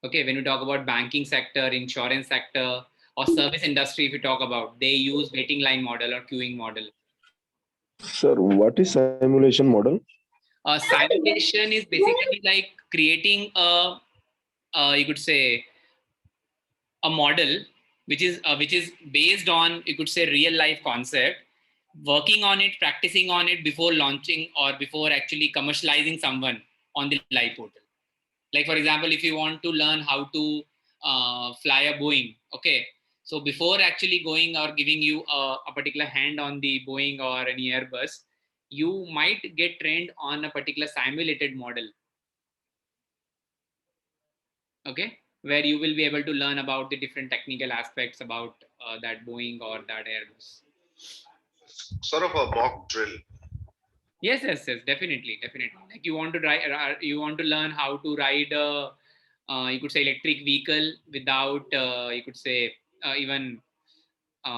Okay, when you talk about banking sector, insurance sector, or service industry, if you talk about, they use waiting line model or queuing model. Sir, what is simulation model? Simulation is basically like creating you could say a model which is based on, you could say, real life concept, working on it, practicing on it before launching or before actually commercializing someone on the live portal. Like for example, if you want to learn how to fly a Boeing, okay, so before actually going or giving you a particular hand on the Boeing or any Airbus, you might get trained on a particular simulated model, okay, where you will be able to learn about the different technical aspects about that Boeing or that Airbus. Sort of a mock drill. Yes, definitely. Like you want to learn how to ride a, you could say, electric vehicle without, you could say, even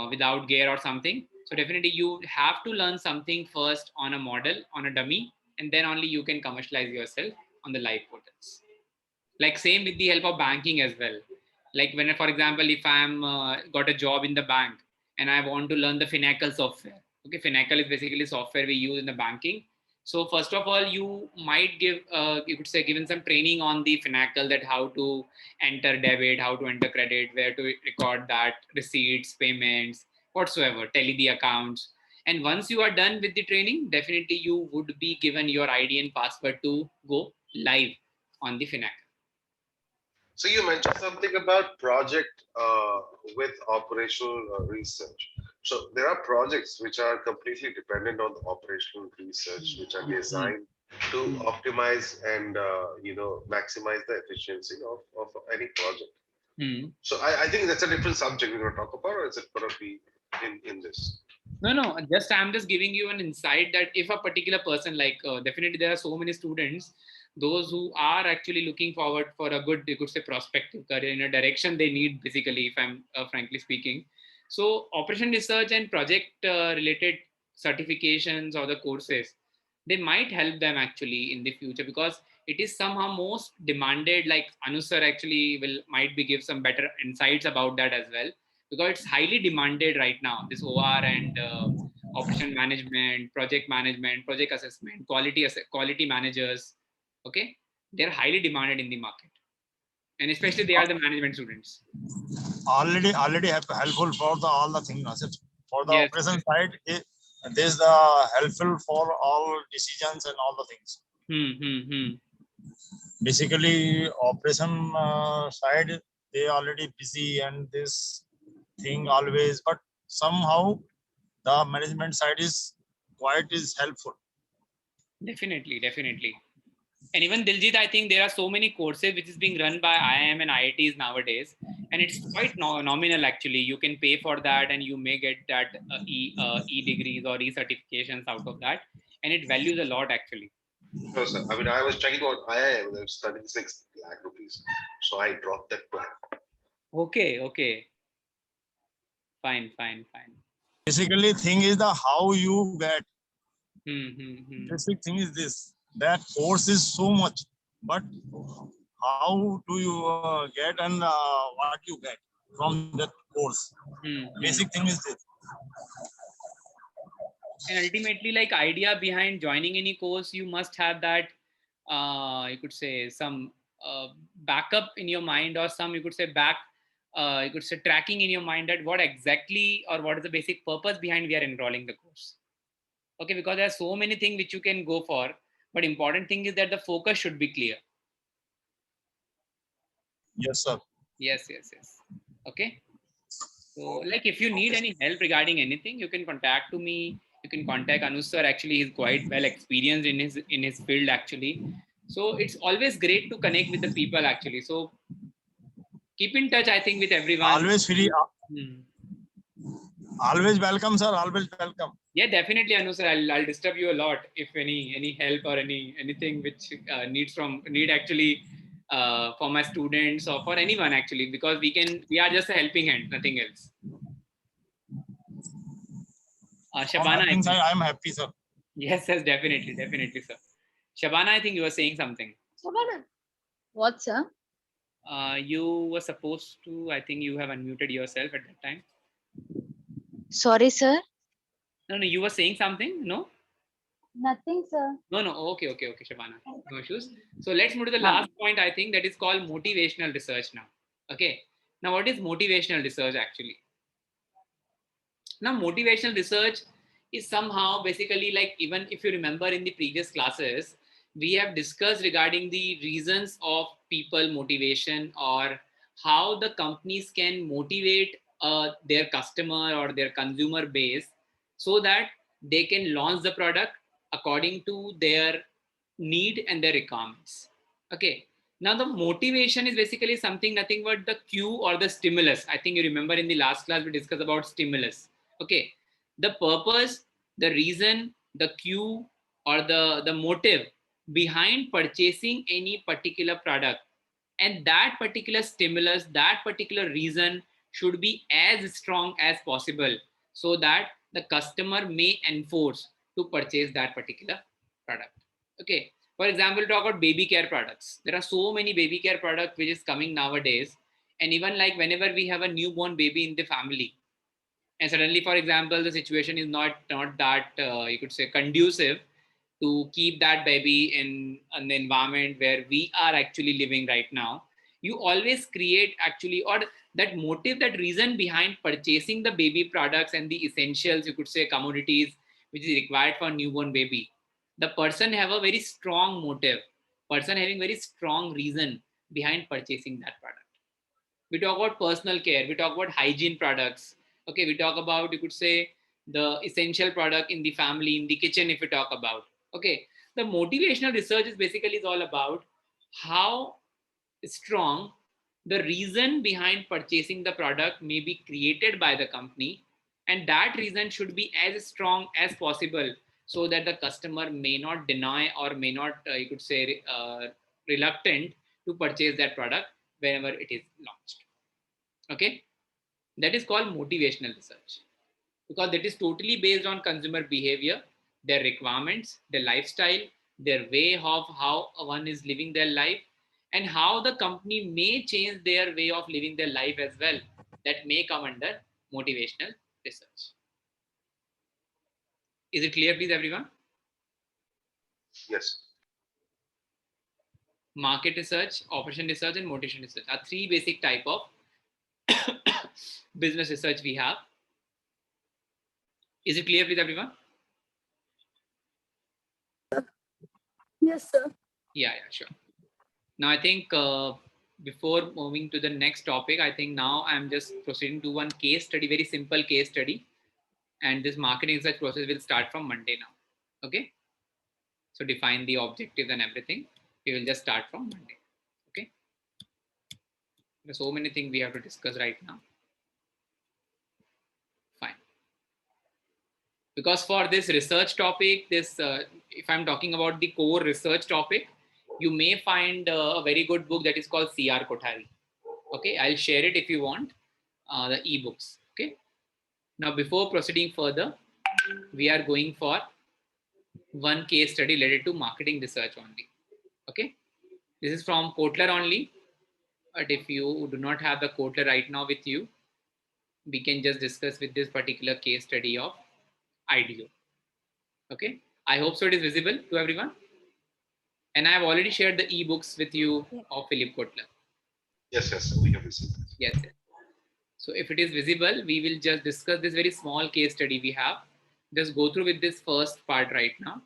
without gear or something. So definitely you have to learn something first on a model, on a dummy, and then only you can commercialize yourself on the live portals. Like same with the help of banking as well. Like when, for example, if I'm got a job in the bank and I want to learn the Finacle software. Okay, Finacle is basically software we use in the banking. So first of all, you might give, you could say, given some training on the Finacle, that how to enter debit, how to enter credit, where to record that receipts, payments, whatsoever, tally the accounts. And once you are done with the training, definitely you would be given your ID and password to go live on the Finacle. So you mentioned something about project with operational research. So there are projects which are completely dependent on the operational research, which are designed to optimize and maximize the efficiency of any project. So I think that's a different subject we're going to talk about, or is it going to be in this? No. I'm just giving you an insight that if a particular person, like definitely there are so many students, those who are actually looking forward for a good, you could say, prospective career in a direction they need, basically, if I'm frankly speaking. So operation research and project related certifications or the courses, they might help them actually in the future, because it is somehow most demanded. Like Anu sir actually might be give some better insights about that as well, because it's highly demanded right now, this OR and operation management, project assessment, quality managers. Okay, they're highly demanded in the market, and especially they are the management students. Already helpful for all the things. For the Yes. operation side, this is the helpful for all decisions and all the things. Basically, operation side, they already busy and this thing always, but somehow the management side is helpful. Definitely, definitely. And even Diljit, I think there are so many courses which is being run by IIM and IITs nowadays, and it's quite nominal actually. You can pay for that, and you may get that e degrees or e certifications out of that, and it values a lot actually. No, sir. I mean, I was checking out IIM. I was studying 6 lakh rupees, so I dropped that plan. Okay, okay. Fine, fine, fine. Basically, thing is the how you get. Hmm. Basic thing is this. That course is so much, but how do you get and what you get from that course? Basic thing is this. And ultimately, like idea behind joining any course, you must have that you could say some backup in your mind, or some you could say tracking in your mind that what exactly or what is the basic purpose behind we are enrolling the course. Okay, because there are so many things which you can go for, but important thing is that the focus should be clear. Yes, sir. Yes. Okay. So like if you need any help regarding anything, you can contact to me. You can contact Anush sir. Actually, he's quite well experienced in his field actually. So it's always great to connect with the people actually. So keep in touch, I think, with everyone. Always free. Always welcome, sir. Always welcome. Yeah, definitely, Anu sir. I'll disturb you a lot if any help or anything which need actually for my students or for anyone actually, because we are just a helping hand, nothing else. Shabana, I'm happy, sir. Yes, definitely, sir. Shabana, I think you were saying something. Shabana. What, sir? You were supposed to, I think you have unmuted yourself at that time. Sorry, sir. No, you were saying something, no? Nothing, sir. No. Okay, Shabana. No issues. So let's move to the last point, I think, that is called motivational research now. Okay. Now, what is motivational research actually? Now, motivational research is somehow basically like, even if you remember in the previous classes, we have discussed regarding the reasons of people motivation, or how the companies can motivate their customer or their consumer base so that they can launch the product according to their need and their requirements. Okay. Now the motivation is basically something nothing but the cue or the stimulus. I think you remember in the last class we discussed about stimulus. Okay. The purpose, the reason, the cue, or the motive behind purchasing any particular product, and that particular stimulus, that particular reason should be as strong as possible so that the customer may enforce to purchase that particular product. Okay. For example, talk about baby care products. There are so many baby care products which is coming nowadays. And even like whenever we have a newborn baby in the family, and suddenly, for example, the situation is not that you could say conducive to keep that baby in an environment where we are actually living right now, you always create actually, or that motive, that reason behind purchasing the baby products and the essentials, you could say commodities which is required for newborn baby. The person have a very strong motive, person having very strong reason behind purchasing that product. We talk about personal care, we talk about hygiene products. Okay, we talk about, you could say, the essential product in the family, in the kitchen, if we talk about. Okay, the motivational research is basically all about how strong the reason behind purchasing the product may be created by the company, and that reason should be as strong as possible so that the customer may not deny or may not you could say reluctant to purchase that product whenever it is launched. Okay, that is called motivational research, because that is totally based on consumer behavior, their requirements, their lifestyle, their way of how one is living their life, and how the company may change their way of living their life as well. That may come under motivational research. Is it clear, please, everyone? Yes. Market research, operation research, and motivation research are three basic type of business research we have. Is it clear, please, everyone? Yes, sir. Yeah, sure. Now, I think before moving to the next topic, I think now I'm just proceeding to one case study, very simple case study. and this marketing research process will start from Monday now. Okay. So define the objectives and everything. We will just start from Monday. Okay. There's so many things we have to discuss right now. Fine. Because for this research topic, this if I'm talking about the core research topic, you may find a very good book that is called C.R. Kothari. Okay, I'll share it if you want, the ebooks. Okay. Now, before proceeding further, we are going for one case study related to marketing research only. Okay. This is from Kotler only. But if you do not have the Kotler right now with you, we can just discuss with this particular case study of IDEO. Okay. I hope so it is visible to everyone. And I have already shared the ebooks with you of Philip Kotler. Yes, yes, we have received it. Yes, yes. So if it is visible, we will just discuss this very small case study we have. Just go through with this first part right now.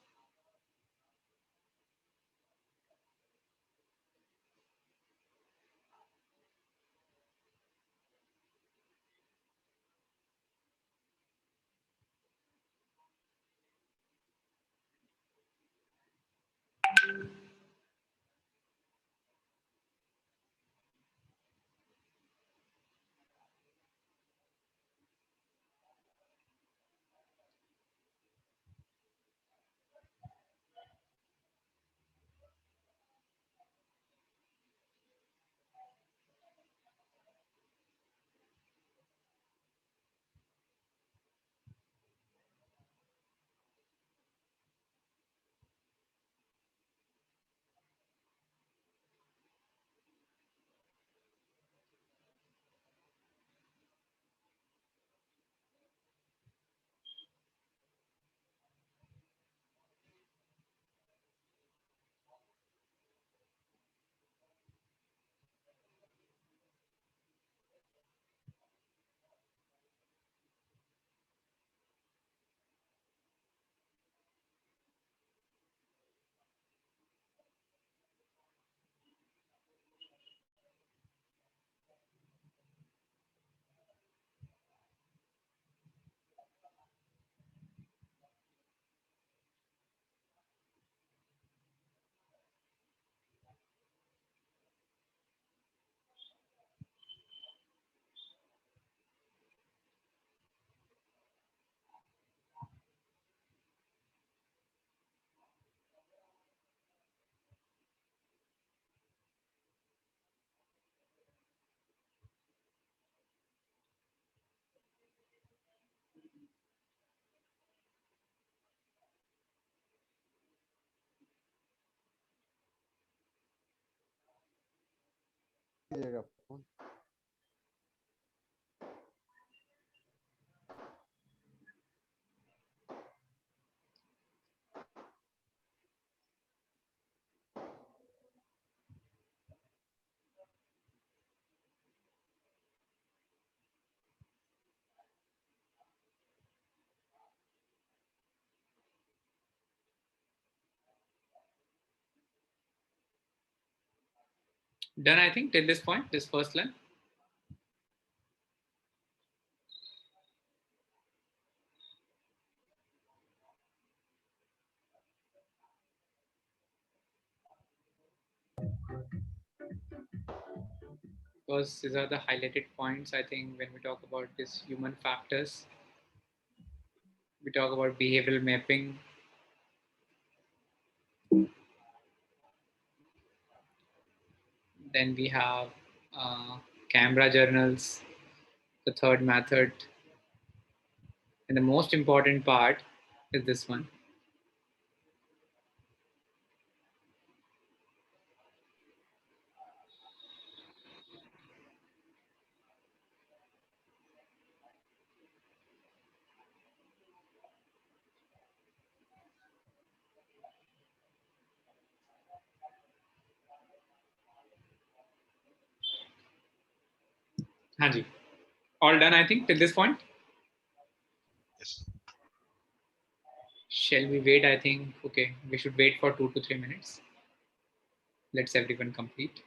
Done, I think, till this point, this first line. Because these are the highlighted points, I think, when we talk about this human factors. We talk about behavioral mapping. Then we have Canberra journals, the third method. And the most important part is this one. Hanji. All done, I think, till this point? Yes. Shall we wait? I think, okay, we should wait for 2 to 3 minutes. Let's everyone complete.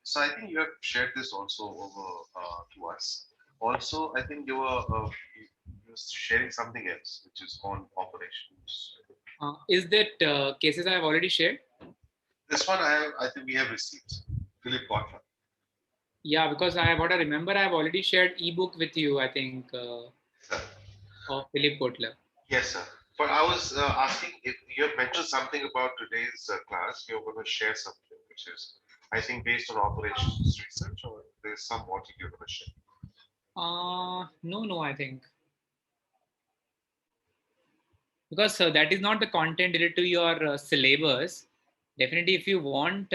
So I think you have shared this also over to us. Also, I think you were sharing something else, which is on operations. Is that cases I have already shared? This one I think we have received. Philip Kotler. Yeah, because I what I remember, I have already shared ebook with you. I think Sir. of Philip Kotler. Yes, sir. But I was asking if you have mentioned something about today's class. You're going to share something, which is, I think, based on operations research, or there's some module you're going to share. No, I think. Because that is not the content related to your syllabus. Definitely, if you want,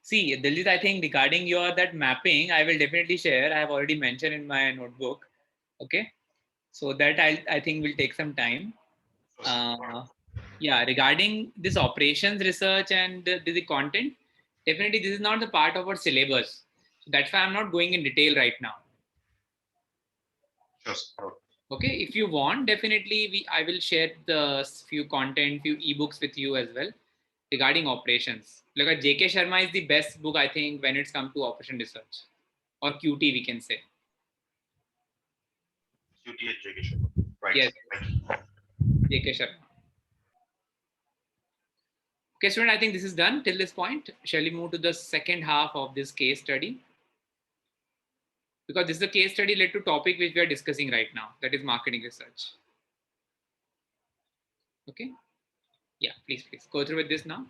see, Diljit, I think regarding your that mapping, I will definitely share. I have already mentioned in my notebook. Okay, so that I think will take some time. Yeah, regarding this operations research and the content, definitely this is not the part of our syllabus. So that's why I'm not going in detail right now. Sure. Okay, if you want, definitely I will share the few content, few ebooks with you as well regarding operations. Look at J.K. Sharma is the best book, I think, when it's come to operation research, or QT, we can say. QT and J.K. Sharma. Right. Yes. J.K. Sharma. Okay, student, I think this is done till this point. Shall we move to the second half of this case study? Because this is a case study related to topic which we are discussing right now, that is marketing research. Okay. Yeah, please go through with this now.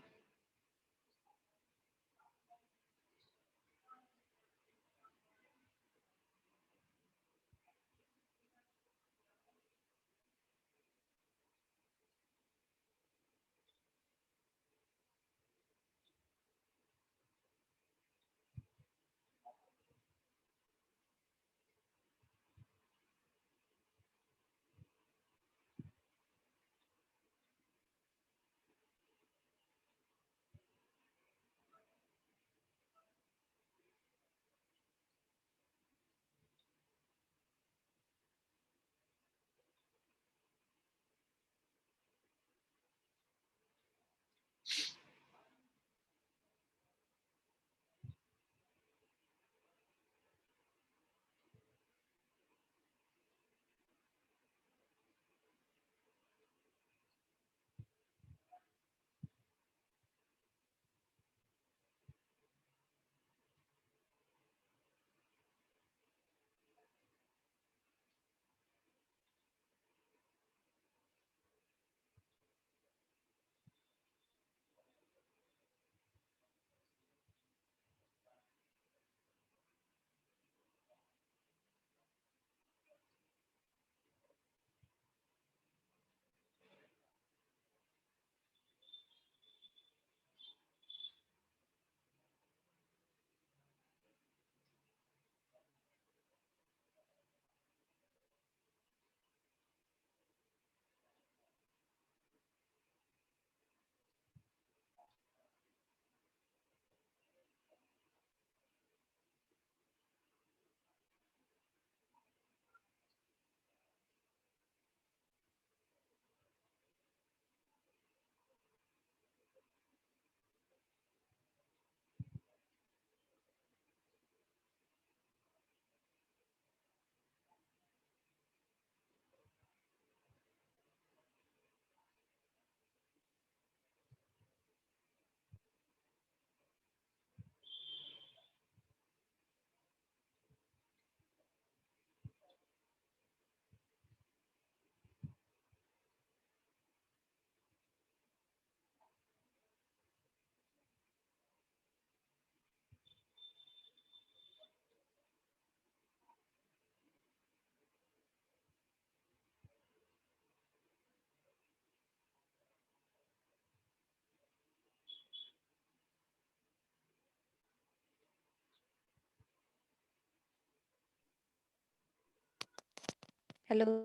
Hello.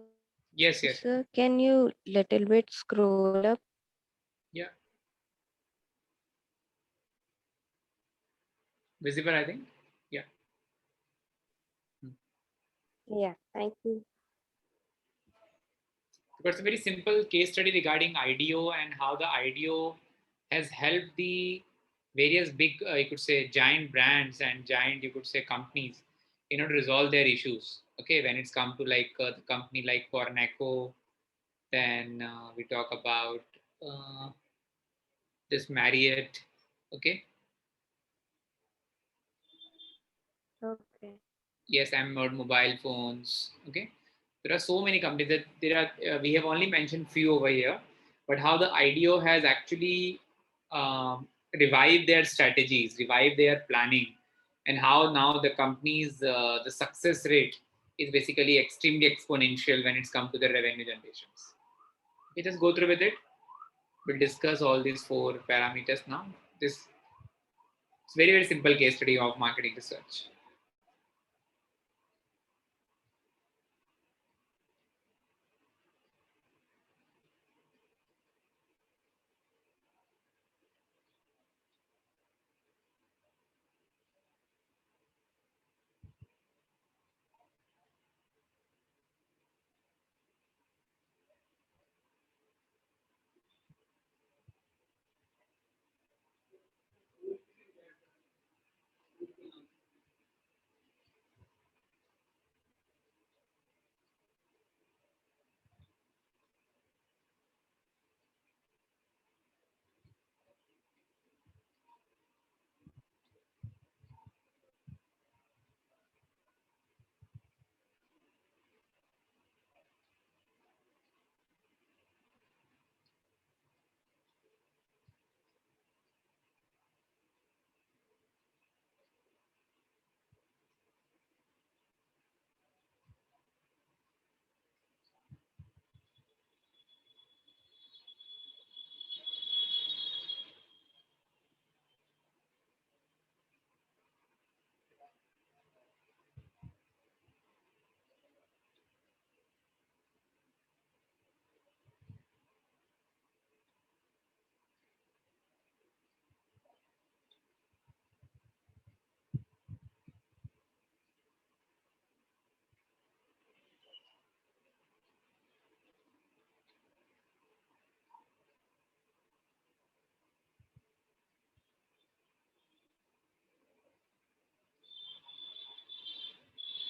Yes. Sir, can you little bit scroll up? Yeah. Visible, I think. Yeah. Yeah, thank you. It's a very simple case study regarding IDEO and how the IDEO has helped the various big, you could say, giant brands and giant, you could say, companies, to resolve their issues. Okay, when it's come to like the company like Cornaco, then we talk about this Marriott. Okay. Okay. Yes, I'm about mobile phones. Okay, there are so many companies that there are. We have only mentioned few over here, but how the IDEO has actually revived their strategies, revived their planning, and how now the companies the success rate is basically extremely exponential when it's come to the revenue generations. Okay, just go through with it. We'll discuss all these 4 parameters now. This it's very simple case study of marketing research.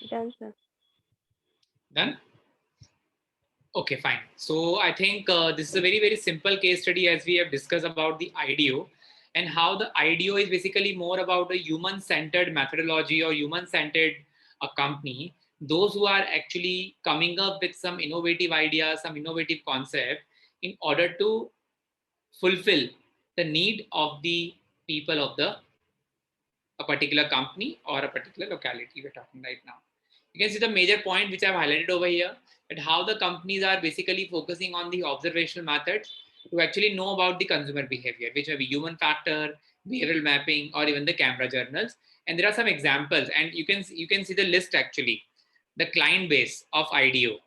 Done, sir. Done? Okay, fine. So I think this is a very simple case study as we have discussed about the IDEO and how the IDEO is basically more about a human-centered methodology or human-centered company. Those who are actually coming up with some innovative ideas, some innovative concept in order to fulfill the need of the people of a particular company or a particular locality we're talking right now. You can see the major point which I've highlighted over here, that how the companies are basically focusing on the observational methods to actually know about the consumer behavior, which may be human factor, behavioral mapping, or even the camera journals. And there are some examples, and you can see the list actually, the client base of IDEO.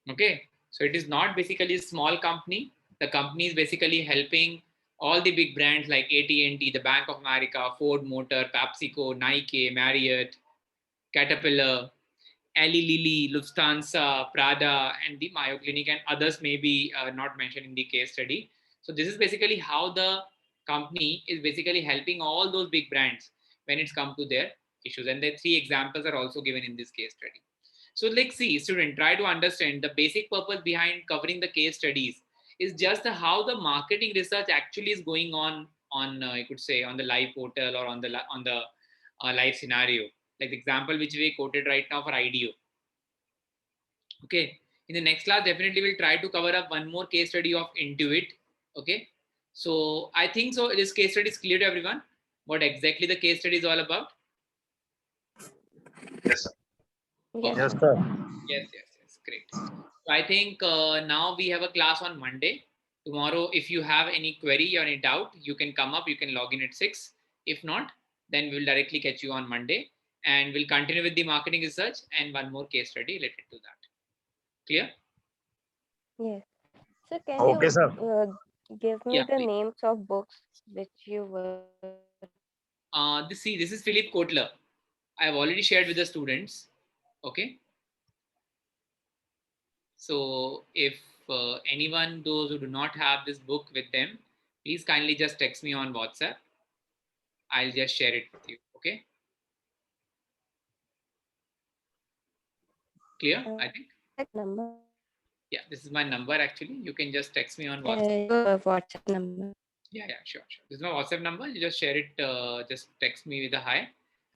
Okay, so it is not basically a small company. The company is basically helping all the big brands like AT&T, the Bank of America, Ford Motor, PepsiCo, Nike, Marriott, Caterpillar, Eli Lilly, Lufthansa, Prada, and the Mayo Clinic, and others may be not mentioned in the case study. So this is basically how the company is basically helping all those big brands when it's come to their issues. And the 3 examples are also given in this case study. So let's see, student, try to understand the basic purpose behind covering the case studies is just how the marketing research actually is going on you could say on the live portal or on the live scenario, like the example which we quoted right now for IDEO. Okay, in the next class definitely we'll try to cover up one more case study of Intuit. Okay, so I think so this case study is clear to everyone what exactly the case study is all about. Yes, sir. Yes, Yes, sir. sir. Yes, great. So I think now we have a class on Monday. Tomorrow, if you have any query or any doubt, you can come up, you can log in at 6. If not, then we'll directly catch you on Monday and we'll continue with the marketing research and one more case study related to that. Clear? Yes. So can Okay, you sir. give me Yeah, the please. names of books which you were? This is Philip Kotler. I have already shared with the students. Okay. So if anyone, those who do not have this book with them, please kindly just text me on WhatsApp. I'll just share it with you. Okay. Clear? I think. Number. Yeah, this is my number actually. You can just text me on WhatsApp. WhatsApp number. Yeah, sure. This is my WhatsApp number. You just share it. Just text me with a hi.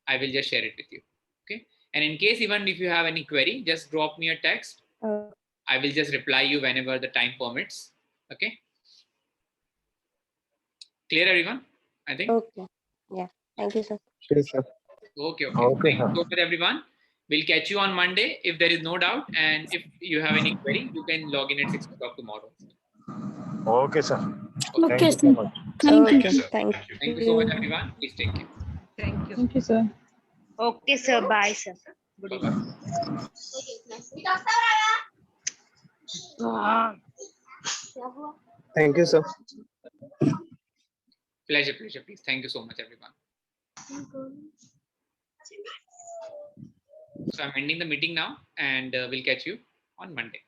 I will just share it with you. Okay. And in case even if you have any query, just drop me a text. I will just reply you whenever the time permits. Okay. Clear, everyone? I think. Okay. Yeah. Thank you, sir. Yes, sir. Okay. Okay, Thank you sir. so much, everyone. We'll catch you on Monday if there is no doubt. And if you have any query, you can log in at 6 o'clock tomorrow. Okay, sir. Thank Okay, you so sir. much. Thank you. Okay. sir. Thank Thank you. Thank you so much, everyone. Please take care. Thank you. Thank you, sir. Okay, sir. Bye, sir. Good Bye-bye. evening. Thank you, sir. Pleasure. Please. Thank you so much, everyone. So I'm ending the meeting now, and we'll catch you on Monday.